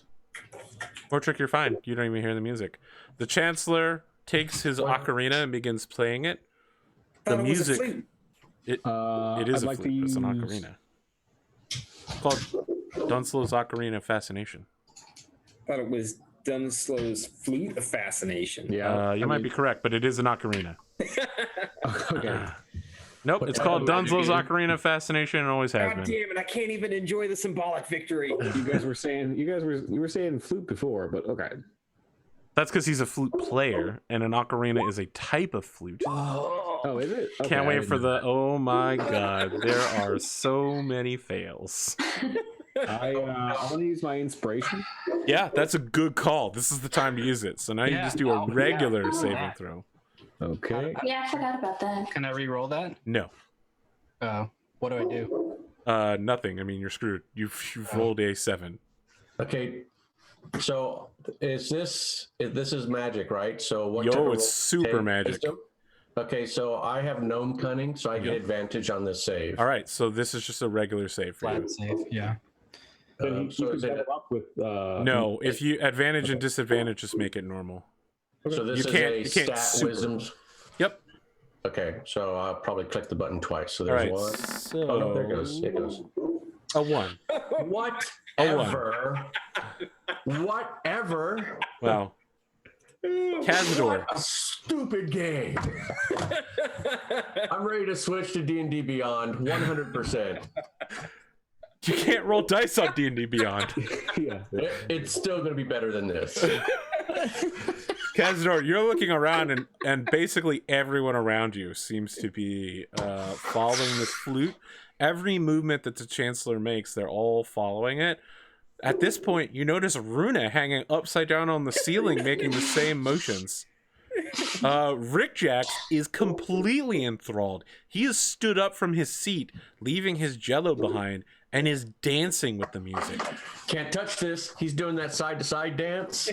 Mortrick, you're fine. You don't even hear the music. The Chancellor takes his ocarina and begins playing it. The music. It is a flute. It's an ocarina. It's called Dunslow's Ocarina of Fascination. Thought it was Dunslow's Flute of Fascination. Yeah. You might be correct, but it is an ocarina. Okay. Nope, it's called Dunslow's Ocarina of Fascination and always has God been. damn it! I can't even enjoy the symbolic victory. You were saying flute before, but okay. That's because he's a flute player, and an ocarina is a type of flute. Oh, is it? Okay, Can't I wait didn't for know the. Oh my god, there are so many fails. I want to use my inspiration. Yeah, that's a good call. This is the time to use it. So now you just do a regular saving throw. Okay. Yeah, I forgot about that. Can I re-roll that? No. What do I do? Nothing. I mean, you're screwed. You've rolled a 7. Okay. So this is magic, right? So what? It's super magic. Wisdom? Okay, so I have gnome cunning, so I get advantage on this save. All right, so this is just a regular save for you. Flat save, yeah. So is it? Up with, No, if you advantage and disadvantage, just make it normal. So this You is can't a stat super. wisdom. Yep. Okay, so I'll probably click the button twice. So All there's right. one. So Oh no, there it goes. It goes. a 1. Whatever. Whatever. Wow. Kazador. What a stupid game. I'm ready to switch to D&D Beyond 100%. You can't roll dice on D&D Beyond. yeah. It's still going to be better than this. Kazador, you're looking around, and basically everyone around you seems to be following this flute. Every movement that the Chancellor makes, they're all following it. At this point, you notice Runa hanging upside down on the ceiling, making the same motions. Rik-Jaxx is completely enthralled. He has stood up from his seat, leaving his jello behind, and is dancing with the music. Can't touch this. He's doing that side-to-side dance.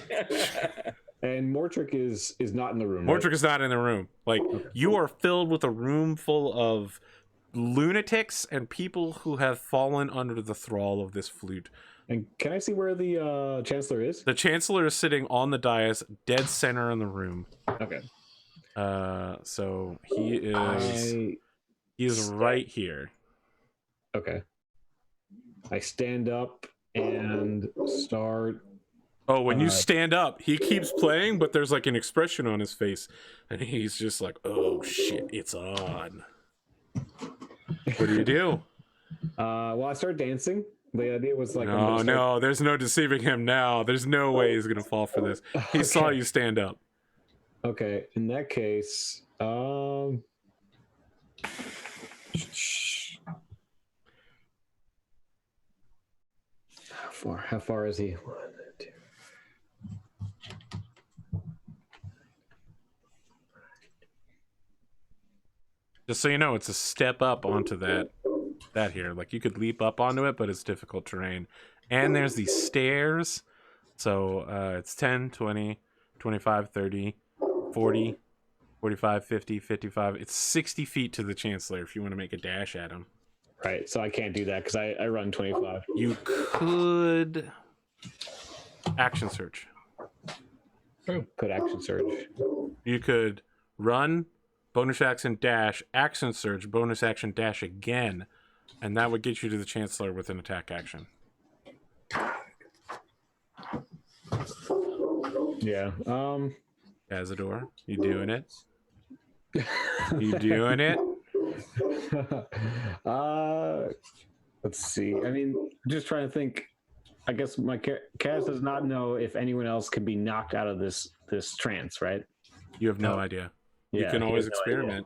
And Mortrick is not in the room. Mortrick right? is not in the room. Like, you are filled with a room full of lunatics and people who have fallen under the thrall of this flute. And can I see where the Chancellor is? The Chancellor is sitting on the dais, dead center in the room. Okay. So he is right here. Okay. I stand up and start. Oh, when you stand up, he keeps playing, but there's like an expression on his face, and he's just like, "Oh shit, it's on." What do you do? Well, I started dancing. The idea was like, No, there's no deceiving him now. There's no way he's gonna fall for this. He saw you stand up. Okay, in that case, how far is he? 1, 2. Just so you know, it's a step up onto that here. Like, you could leap up onto it, but it's difficult terrain. And there's these stairs. So it's 10, 20, 25, 30, 40, 45, 50, 55. It's 60 feet to the Chancellor if you want to make a dash at him. Right, so I can't do that because I run 25. You could action search. Could action search. You could run, bonus action dash, action search, bonus action dash again, and that would get you to the Chancellor with an attack action. Yeah. Kazador, you doing it? You doing it? Let's see. I mean, just trying to think. I guess my Kaz does not know if anyone else can be knocked out of this trance, right? You have no idea. You can always experiment.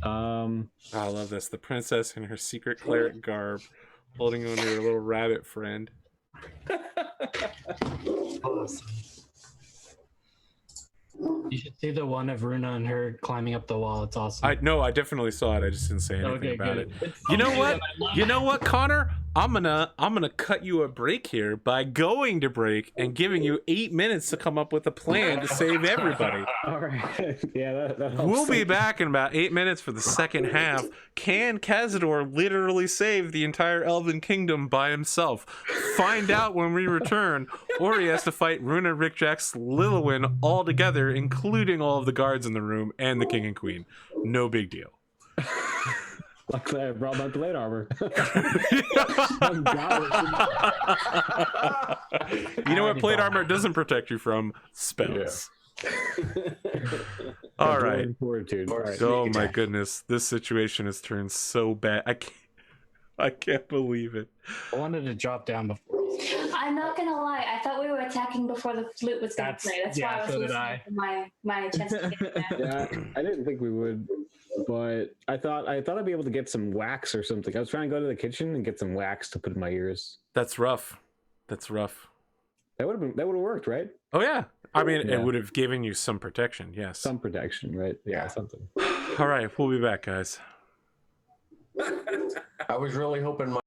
I love this. The princess in her secret cleric garb, holding on to her little rabbit friend. Awesome. You should see the one of Runa and her climbing up the wall. It's awesome. I definitely saw it. I just didn't say anything about good. it. You know what? You know what, Connor? I'm gonna cut you a break here by going to break and giving you 8 minutes to come up with a plan to save everybody. All right. Yeah, that helps. We'll be back in about 8 minutes for the second half. Can Kazador literally save the entire Elven Kingdom by himself? Find out when we return, or he has to fight Runa, Rik-Jaxx, Lilywin all together, including all of the guards in the room and the king and queen. No big deal. Luckily, I brought my plate armor. You know what plate armor doesn't protect you from? Spells. All right. Fortitude. All right. Oh my goodness, this situation has turned so bad. I can't believe it. I wanted to drop down before. I'm not gonna lie. I thought we were attacking before the flute was gonna play. That's why I was listening to my chest. Yeah, I didn't think we would, but I thought I'd be able to get some wax or something. I was trying to go to the kitchen and get some wax to put in my ears. That's rough. That's rough. That would have worked, right? Oh yeah. I mean, it would have given you some protection. Yes. Some protection, right? Yeah, something. All right, we'll be back, guys. I was really hoping